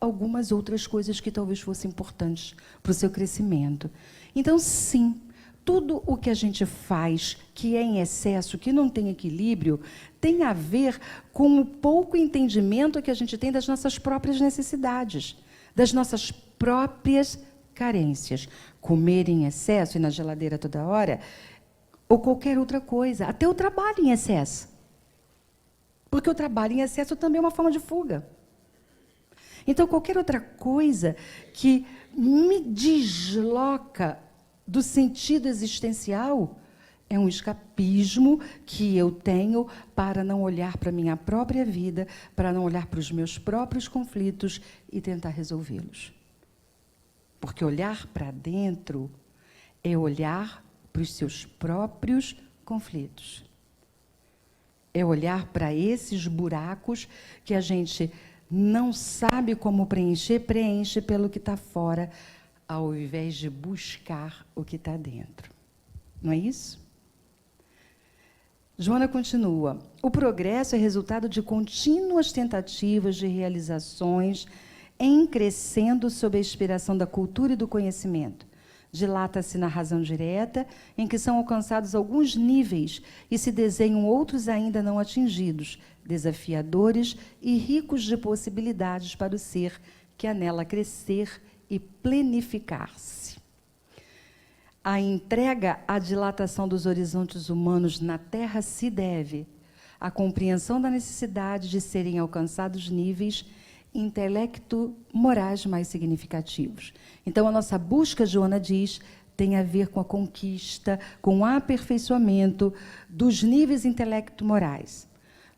algumas outras coisas que talvez fossem importantes para o seu crescimento. Então, sim, tudo o que a gente faz que é em excesso, que não tem equilíbrio, tem a ver com o pouco entendimento que a gente tem das nossas próprias necessidades, das nossas próprias carências. Comer em excesso e na geladeira toda hora, ou qualquer outra coisa, até o trabalho em excesso. Porque o trabalho em excesso também é uma forma de fuga. Então, qualquer outra coisa que me desloca do sentido existencial é um escapismo que eu tenho para não olhar para a minha própria vida, para não olhar para os meus próprios conflitos e tentar resolvê-los. Porque olhar para dentro é olhar para os seus próprios conflitos. É olhar para esses buracos que a gente não sabe como preencher, preenche pelo que está fora, ao invés de buscar o que está dentro. Não é isso? Joana continua. O progresso é resultado de contínuas tentativas de realizações em crescendo sob a inspiração da cultura e do conhecimento. Dilata-se na razão direta, em que são alcançados alguns níveis e se desenham outros ainda não atingidos, desafiadores e ricos de possibilidades para o ser que anela crescer e planificar-se. A entrega à dilatação dos horizontes humanos na Terra se deve à compreensão da necessidade de serem alcançados níveis intelecto-morais mais significativos. Então, a nossa busca, Joana diz, tem a ver com a conquista, com o aperfeiçoamento dos níveis intelecto-morais.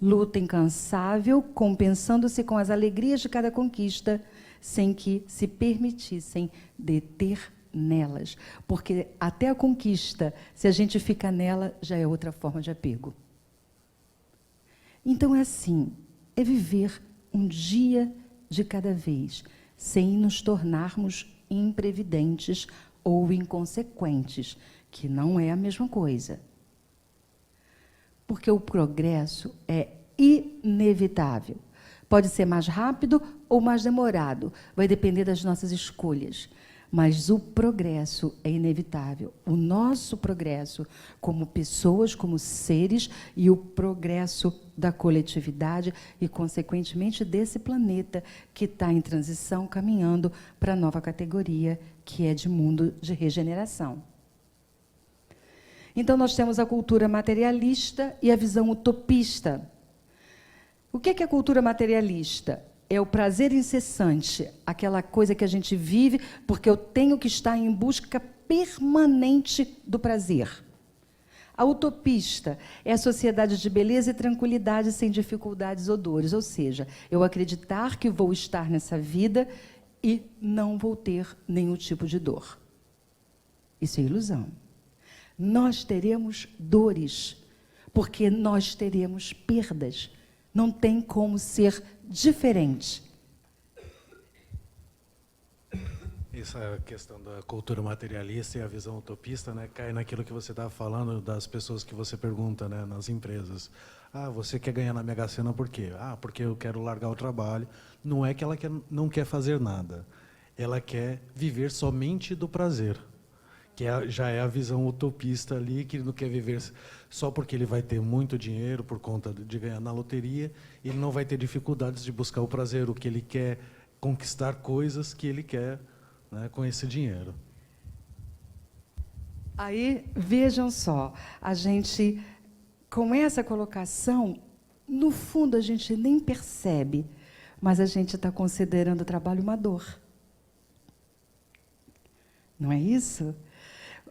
Luta incansável, compensando-se com as alegrias de cada conquista, sem que se permitissem deter nelas. Porque até a conquista, se a gente fica nela, já é outra forma de apego. Então, é assim, é viver um dia de cada vez, sem nos tornarmos imprevidentes ou inconsequentes, que não é a mesma coisa. Porque o progresso é inevitável. Pode ser mais rápido ou mais demorado, vai depender das nossas escolhas. Mas o progresso é inevitável. O nosso progresso como pessoas, como seres, e o progresso da coletividade e, consequentemente, desse planeta que está em transição, caminhando para a nova categoria, que é de mundo de regeneração. Então, nós temos a cultura materialista e a visão utopista. O que é a cultura materialista? É o prazer incessante, aquela coisa que a gente vive porque eu tenho que estar em busca permanente do prazer. A utopista é a sociedade de beleza e tranquilidade sem dificuldades ou dores, ou seja, eu acreditar que vou estar nessa vida e não vou ter nenhum tipo de dor. Isso é ilusão. Nós teremos dores, porque nós teremos perdas. Não tem como ser diferente. Essa questão da cultura materialista e a visão utopista, né, cai naquilo que você estava falando das pessoas que você pergunta, né, nas empresas. Ah, você quer ganhar na Mega Sena por quê? Ah, porque eu quero largar o trabalho. Não é que ela não quer fazer nada. Ela quer viver somente do prazer. Que já é a visão utopista ali, que ele não quer viver só porque ele vai ter muito dinheiro por conta de ganhar na loteria, ele não vai ter dificuldades de buscar o prazer, o que ele quer, conquistar coisas que ele quer, né, com esse dinheiro. Aí, vejam só, a gente, com essa colocação, no fundo a gente nem percebe, mas a gente está considerando o trabalho uma dor. Não é isso?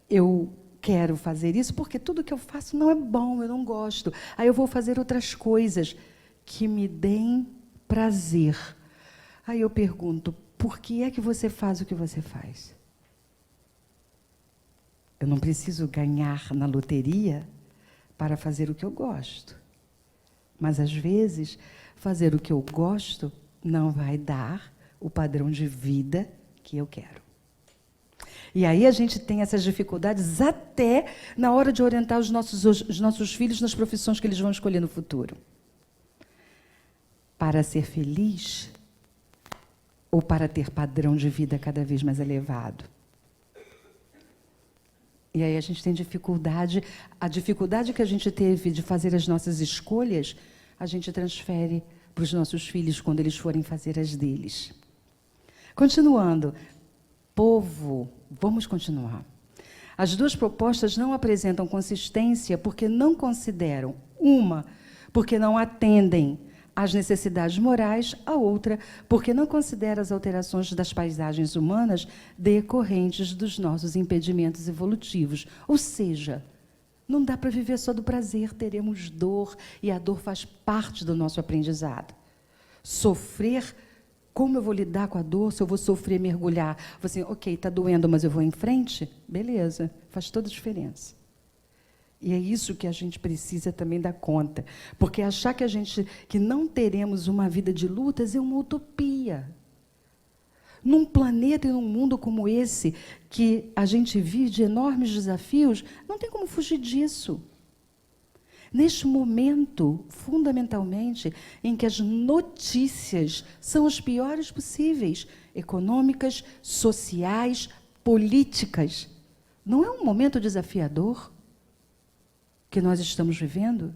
Eu quero fazer isso porque tudo que eu faço não é bom, eu não gosto. Aí eu vou fazer outras coisas que me deem prazer. Aí eu pergunto, por que é que você faz o que você faz? Eu não preciso ganhar na loteria para fazer o que eu gosto. Mas, às vezes, fazer o que eu gosto não vai dar o padrão de vida que eu quero. E aí a gente tem essas dificuldades até na hora de orientar os nossos filhos nas profissões que eles vão escolher no futuro. Para ser feliz ou para ter padrão de vida cada vez mais elevado? E aí a gente tem dificuldade, a dificuldade que a gente teve de fazer as nossas escolhas, a gente transfere para os nossos filhos quando eles forem fazer as deles. Continuando, povo, vamos continuar. As duas propostas não apresentam consistência porque não consideram, uma, porque não atendem às necessidades morais, a outra, porque não considera as alterações das paisagens humanas decorrentes dos nossos impedimentos evolutivos. Ou seja, não dá para viver só do prazer, teremos dor, e a dor faz parte do nosso aprendizado. Sofrer, como eu vou lidar com a dor? Se eu vou sofrer, mergulhar, vou assim, ok, está doendo, mas eu vou em frente? Beleza, faz toda a diferença. E é isso que a gente precisa também dar conta. Porque achar que não teremos uma vida de lutas é uma utopia. Num planeta e num mundo como esse, que a gente vive de enormes desafios, não tem como fugir disso. Neste momento, fundamentalmente, em que as notícias são as piores possíveis, econômicas, sociais, políticas, não é um momento desafiador que nós estamos vivendo?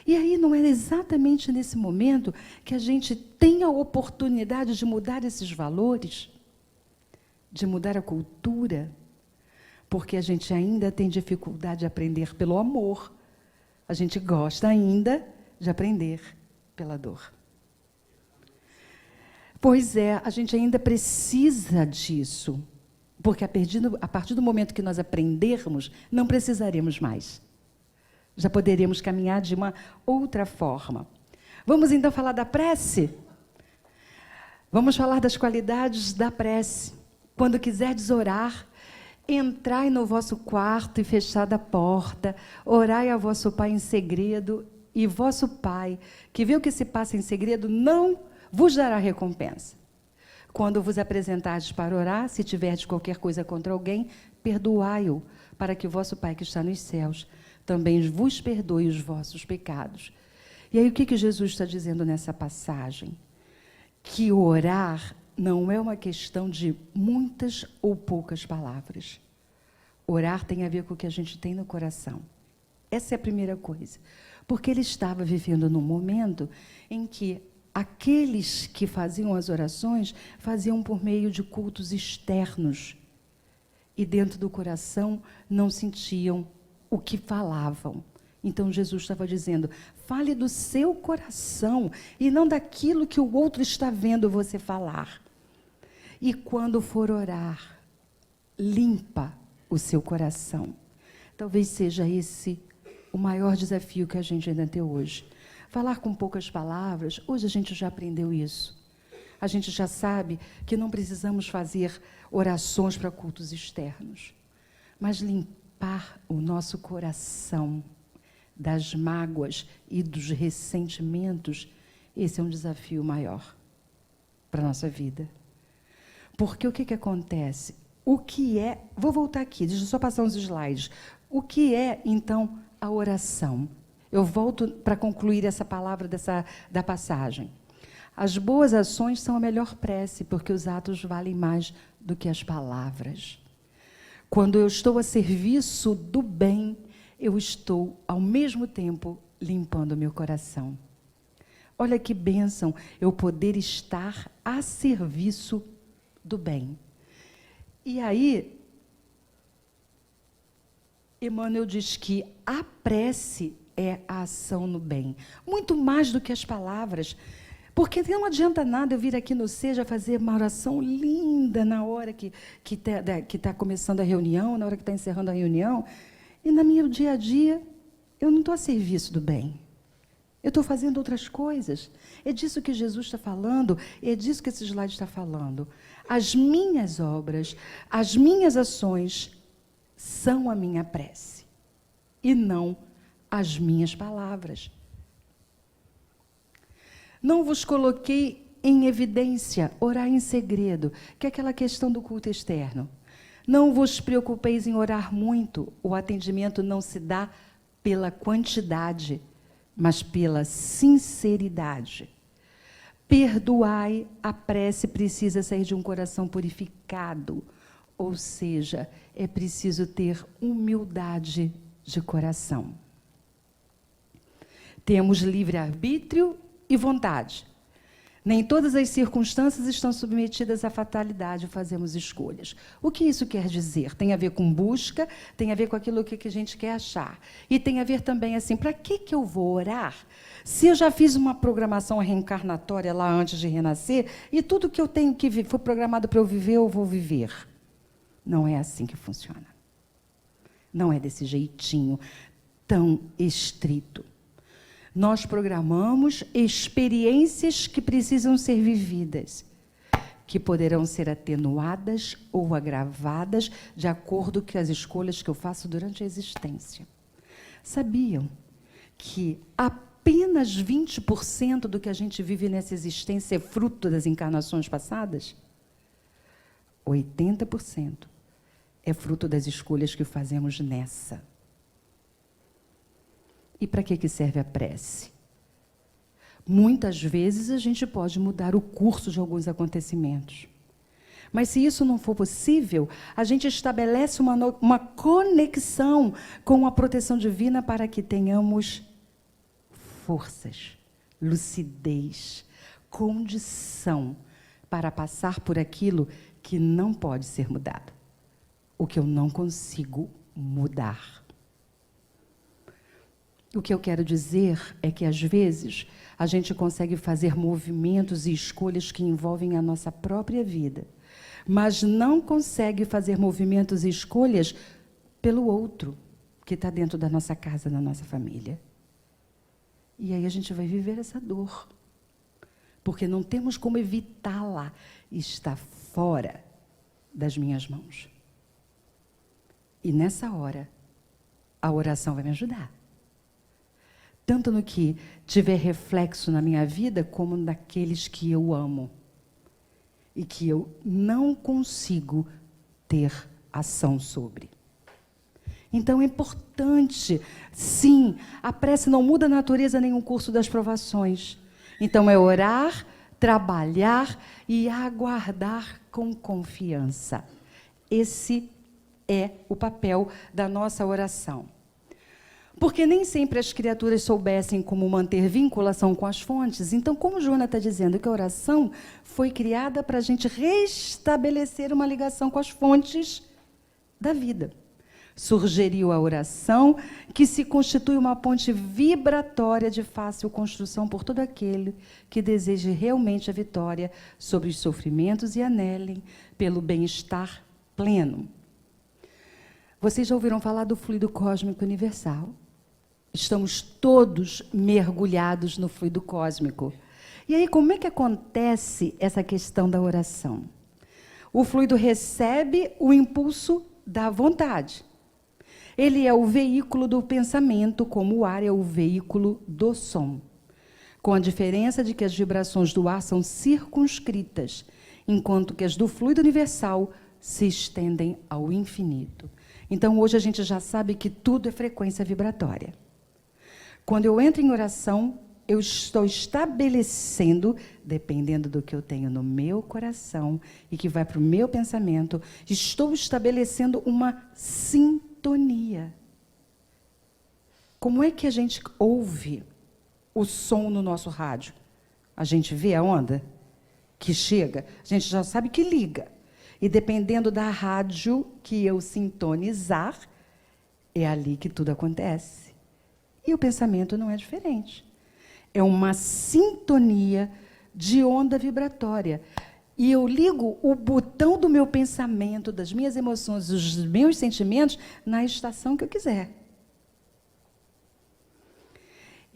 E aí não é exatamente nesse momento que a gente tem a oportunidade de mudar esses valores, de mudar a cultura, porque a gente ainda tem dificuldade de aprender pelo amor. A gente gosta ainda de aprender pela dor. Pois é, a gente ainda precisa disso, porque a partir do momento que nós aprendermos, não precisaremos mais. Já poderemos caminhar de uma outra forma. Vamos então falar da prece? Vamos falar das qualidades da prece. Quando quiserdes orar, entrai no vosso quarto e fechada a porta, orai a vosso Pai em segredo, e vosso Pai, que vê o que se passa em segredo, não vos dará recompensa. Quando vos apresentardes para orar, se tiverdes qualquer coisa contra alguém, perdoai-o, para que o vosso Pai que está nos céus também vos perdoe os vossos pecados. E aí o que Jesus está dizendo nessa passagem? Que orar não é uma questão de muitas ou poucas palavras. Orar tem a ver com o que a gente tem no coração. Essa é a primeira coisa. Porque ele estava vivendo num momento em que aqueles que faziam as orações faziam por meio de cultos externos. E dentro do coração não sentiam o que falavam. Então Jesus estava dizendo, fale do seu coração e não daquilo que o outro está vendo você falar. E quando for orar, limpa o seu coração. Talvez seja esse o maior desafio que a gente ainda tem hoje. Falar com poucas palavras, hoje a gente já aprendeu isso. A gente já sabe que não precisamos fazer orações para cultos externos, mas limpar o nosso coração das mágoas e dos ressentimentos, esse é um desafio maior para a nossa vida. Porque o que acontece? O que é... Vou voltar aqui, deixa eu só passar uns slides. O que é, então, a oração? Eu volto para concluir essa palavra da passagem. As boas ações são a melhor prece, porque os atos valem mais do que as palavras. Quando eu estou a serviço do bem, eu estou, ao mesmo tempo, limpando o meu coração. Olha que bênção eu poder estar a serviço do bem. E aí, Emmanuel diz que a prece é a ação no bem. Muito mais do que as palavras. Porque não adianta nada eu vir aqui no Seja fazer uma oração linda na hora que está começando a reunião, na hora que está encerrando a reunião, e no meu dia a dia eu não estou a serviço do bem. Eu estou fazendo outras coisas. É disso que Jesus está falando, é disso que esse slide está falando. As minhas obras, as minhas ações são a minha prece, e não as minhas palavras. Não vos coloquei em evidência, orar em segredo, que é aquela questão do culto externo. Não vos preocupeis em orar muito. O atendimento não se dá pela quantidade, mas pela sinceridade. Perdoai, a prece precisa sair de um coração purificado, ou seja, é preciso ter humildade de coração. Temos livre-arbítrio e vontade. Nem todas as circunstâncias estão submetidas à fatalidade, fazemos escolhas. O que isso quer dizer? Tem a ver com busca, tem a ver com aquilo que a gente quer achar. E tem a ver também assim, para que eu vou orar se eu já fiz uma programação reencarnatória lá antes de renascer e tudo que eu tenho que viver, foi programado para eu viver, eu vou viver? Não é assim que funciona. Não é desse jeitinho tão estrito. Nós programamos experiências que precisam ser vividas, que poderão ser atenuadas ou agravadas de acordo com as escolhas que eu faço durante a existência. Sabiam que apenas 20% do que a gente vive nessa existência é fruto das encarnações passadas? 80% é fruto das escolhas que fazemos nessa. E para que serve a prece? Muitas vezes a gente pode mudar o curso de alguns acontecimentos. Mas se isso não for possível, a gente estabelece uma conexão com a proteção divina para que tenhamos forças, lucidez, condição para passar por aquilo que não pode ser mudado, o que eu não consigo mudar. O que eu quero dizer é que, às vezes, a gente consegue fazer movimentos e escolhas que envolvem a nossa própria vida, mas não consegue fazer movimentos e escolhas pelo outro, que está dentro da nossa casa, da nossa família. E aí a gente vai viver essa dor, porque não temos como evitá-la, está fora das minhas mãos. E nessa hora, a oração vai me ajudar. Tanto no que tiver reflexo na minha vida, como naqueles que eu amo. E que eu não consigo ter ação sobre. Então é importante, sim, a prece não muda a natureza nem o curso das provações. Então é orar, trabalhar e aguardar com confiança. Esse é o papel da nossa oração. Porque nem sempre as criaturas soubessem como manter vinculação com as fontes. Então, como Joana está dizendo que a oração foi criada para a gente restabelecer uma ligação com as fontes da vida. Sugeriu a oração, que se constitui uma ponte vibratória de fácil construção por todo aquele que deseje realmente a vitória sobre os sofrimentos e anelem pelo bem-estar pleno. Vocês já ouviram falar do fluido cósmico universal? Estamos todos mergulhados no fluido cósmico. E aí, como é que acontece essa questão da oração? O fluido recebe o impulso da vontade. Ele é o veículo do pensamento, como o ar é o veículo do som. Com a diferença de que as vibrações do ar são circunscritas, enquanto que as do fluido universal se estendem ao infinito. Então, hoje a gente já sabe que tudo é frequência vibratória. Quando eu entro em oração, eu estou estabelecendo, dependendo do que eu tenho no meu coração e que vai para o meu pensamento, estou estabelecendo uma sintonia. Como é que a gente ouve o som no nosso rádio? A gente vê a onda que chega, a gente já sabe que liga. E dependendo da rádio que eu sintonizar, é ali que tudo acontece. E o pensamento não é diferente. É uma sintonia de onda vibratória. E eu ligo o botão do meu pensamento, das minhas emoções, dos meus sentimentos, na estação que eu quiser.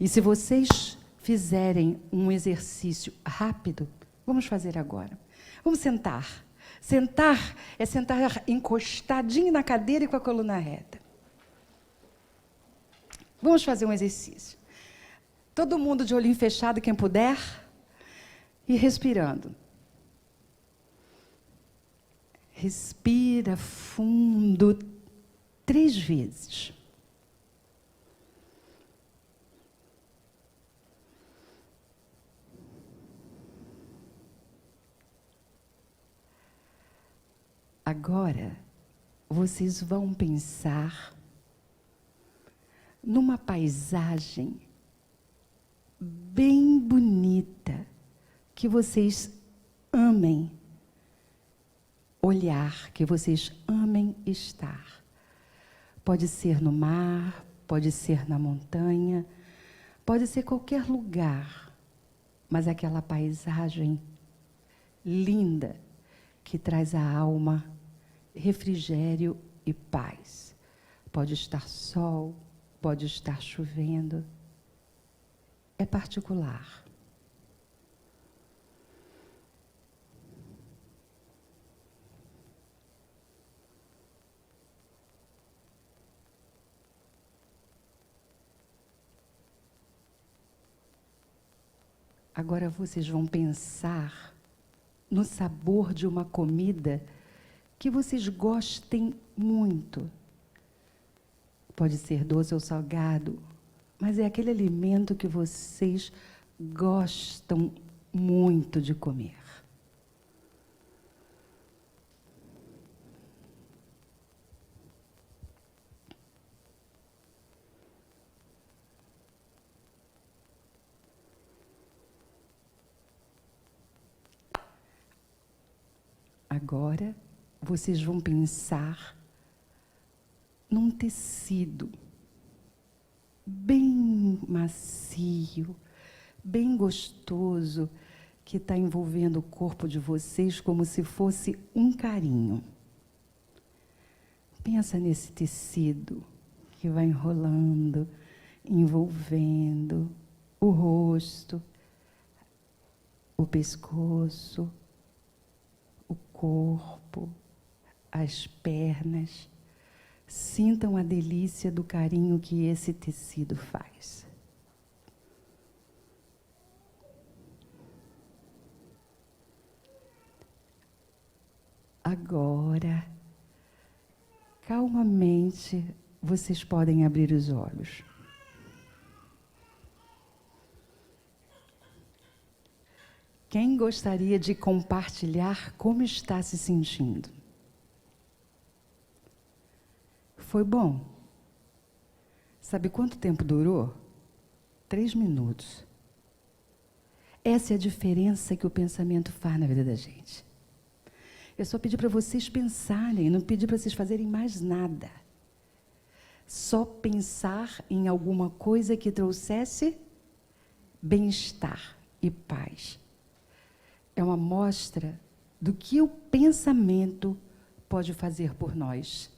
E se vocês fizerem um exercício rápido, vamos fazer agora. Vamos sentar. Sentar é sentar encostadinho na cadeira e com a coluna reta. Vamos fazer um exercício. Todo mundo de olhinho fechado, quem puder, e respirando. Respira fundo 3 vezes. Agora, vocês vão pensar numa paisagem bem bonita, que vocês amem olhar, que vocês amem estar. Pode ser no mar, pode ser na montanha, pode ser qualquer lugar, mas aquela paisagem linda que traz à alma refrigério e paz. Pode estar sol, pode estar chovendo. É particular. Agora vocês vão pensar no sabor de uma comida que vocês gostem muito. Pode ser doce ou salgado, mas é aquele alimento que vocês gostam muito de comer. Agora, vocês vão pensar num tecido bem macio, bem gostoso, que está envolvendo o corpo de vocês como se fosse um carinho. Pensa nesse tecido que vai enrolando, envolvendo o rosto, o pescoço, o corpo, as pernas. Sintam a delícia do carinho que esse tecido faz. Agora, calmamente, vocês podem abrir os olhos. Quem gostaria de compartilhar como está se sentindo? Foi bom? Sabe quanto tempo durou? 3 minutos. Essa é a diferença que o pensamento faz na vida da gente. Eu só pedi para vocês pensarem, não pedi para vocês fazerem mais nada. Só pensar em alguma coisa que trouxesse bem-estar e paz. É uma amostra do que o pensamento pode fazer por nós.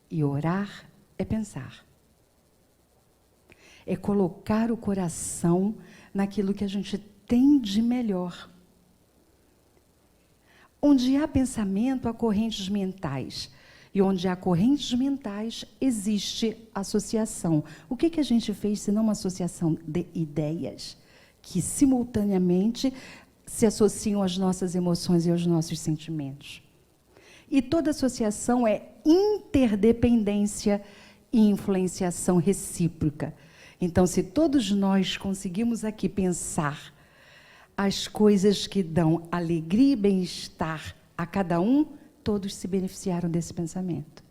E orar é pensar. É colocar o coração naquilo que a gente tem de melhor. Onde há pensamento, há correntes mentais. E onde há correntes mentais, existe associação. O que a gente fez, senão uma associação de ideias que, simultaneamente, se associam às nossas emoções e aos nossos sentimentos. E toda associação é interdependência e influenciação recíproca. Então, se todos nós conseguimos aqui pensar as coisas que dão alegria e bem-estar a cada um, todos se beneficiaram desse pensamento.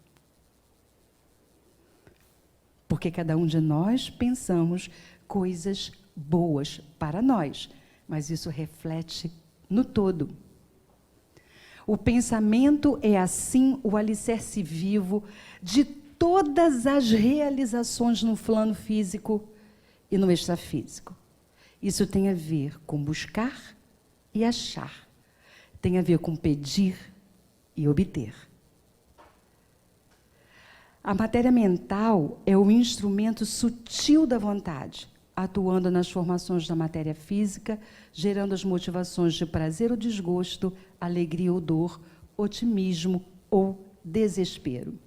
Porque cada um de nós pensamos coisas boas para nós, mas isso reflete no todo. O pensamento é, assim, o alicerce vivo de todas as realizações no plano físico e no extrafísico. Isso tem a ver com buscar e achar. Tem a ver com pedir e obter. A matéria mental é o instrumento sutil da vontade, atuando nas formações da matéria física, gerando as motivações de prazer ou desgosto, alegria ou dor, otimismo ou desespero.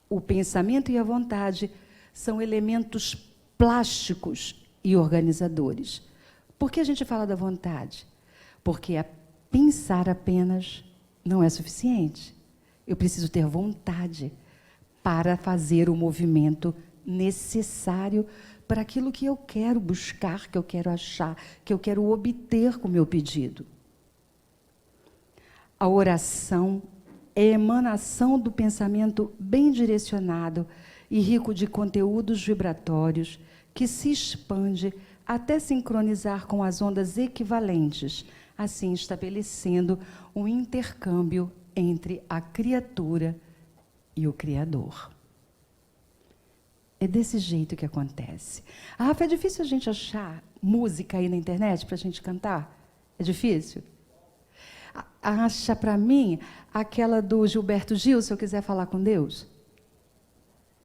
O pensamento e a vontade são elementos plásticos e organizadores. Por que a gente fala da vontade? Porque Pensar apenas não é suficiente. Eu preciso ter vontade para fazer o movimento necessário para aquilo que eu quero buscar, que eu quero achar, que eu quero obter com o meu pedido. A oração é emanação do pensamento bem direcionado e rico de conteúdos vibratórios que se expande até sincronizar com as ondas equivalentes, assim estabelecendo um intercâmbio entre a criatura e o Criador. É desse jeito que acontece. Rafa, é difícil a gente achar música aí na internet para a gente cantar? É difícil? Acha para mim aquela do Gilberto Gil, se eu quiser falar com Deus?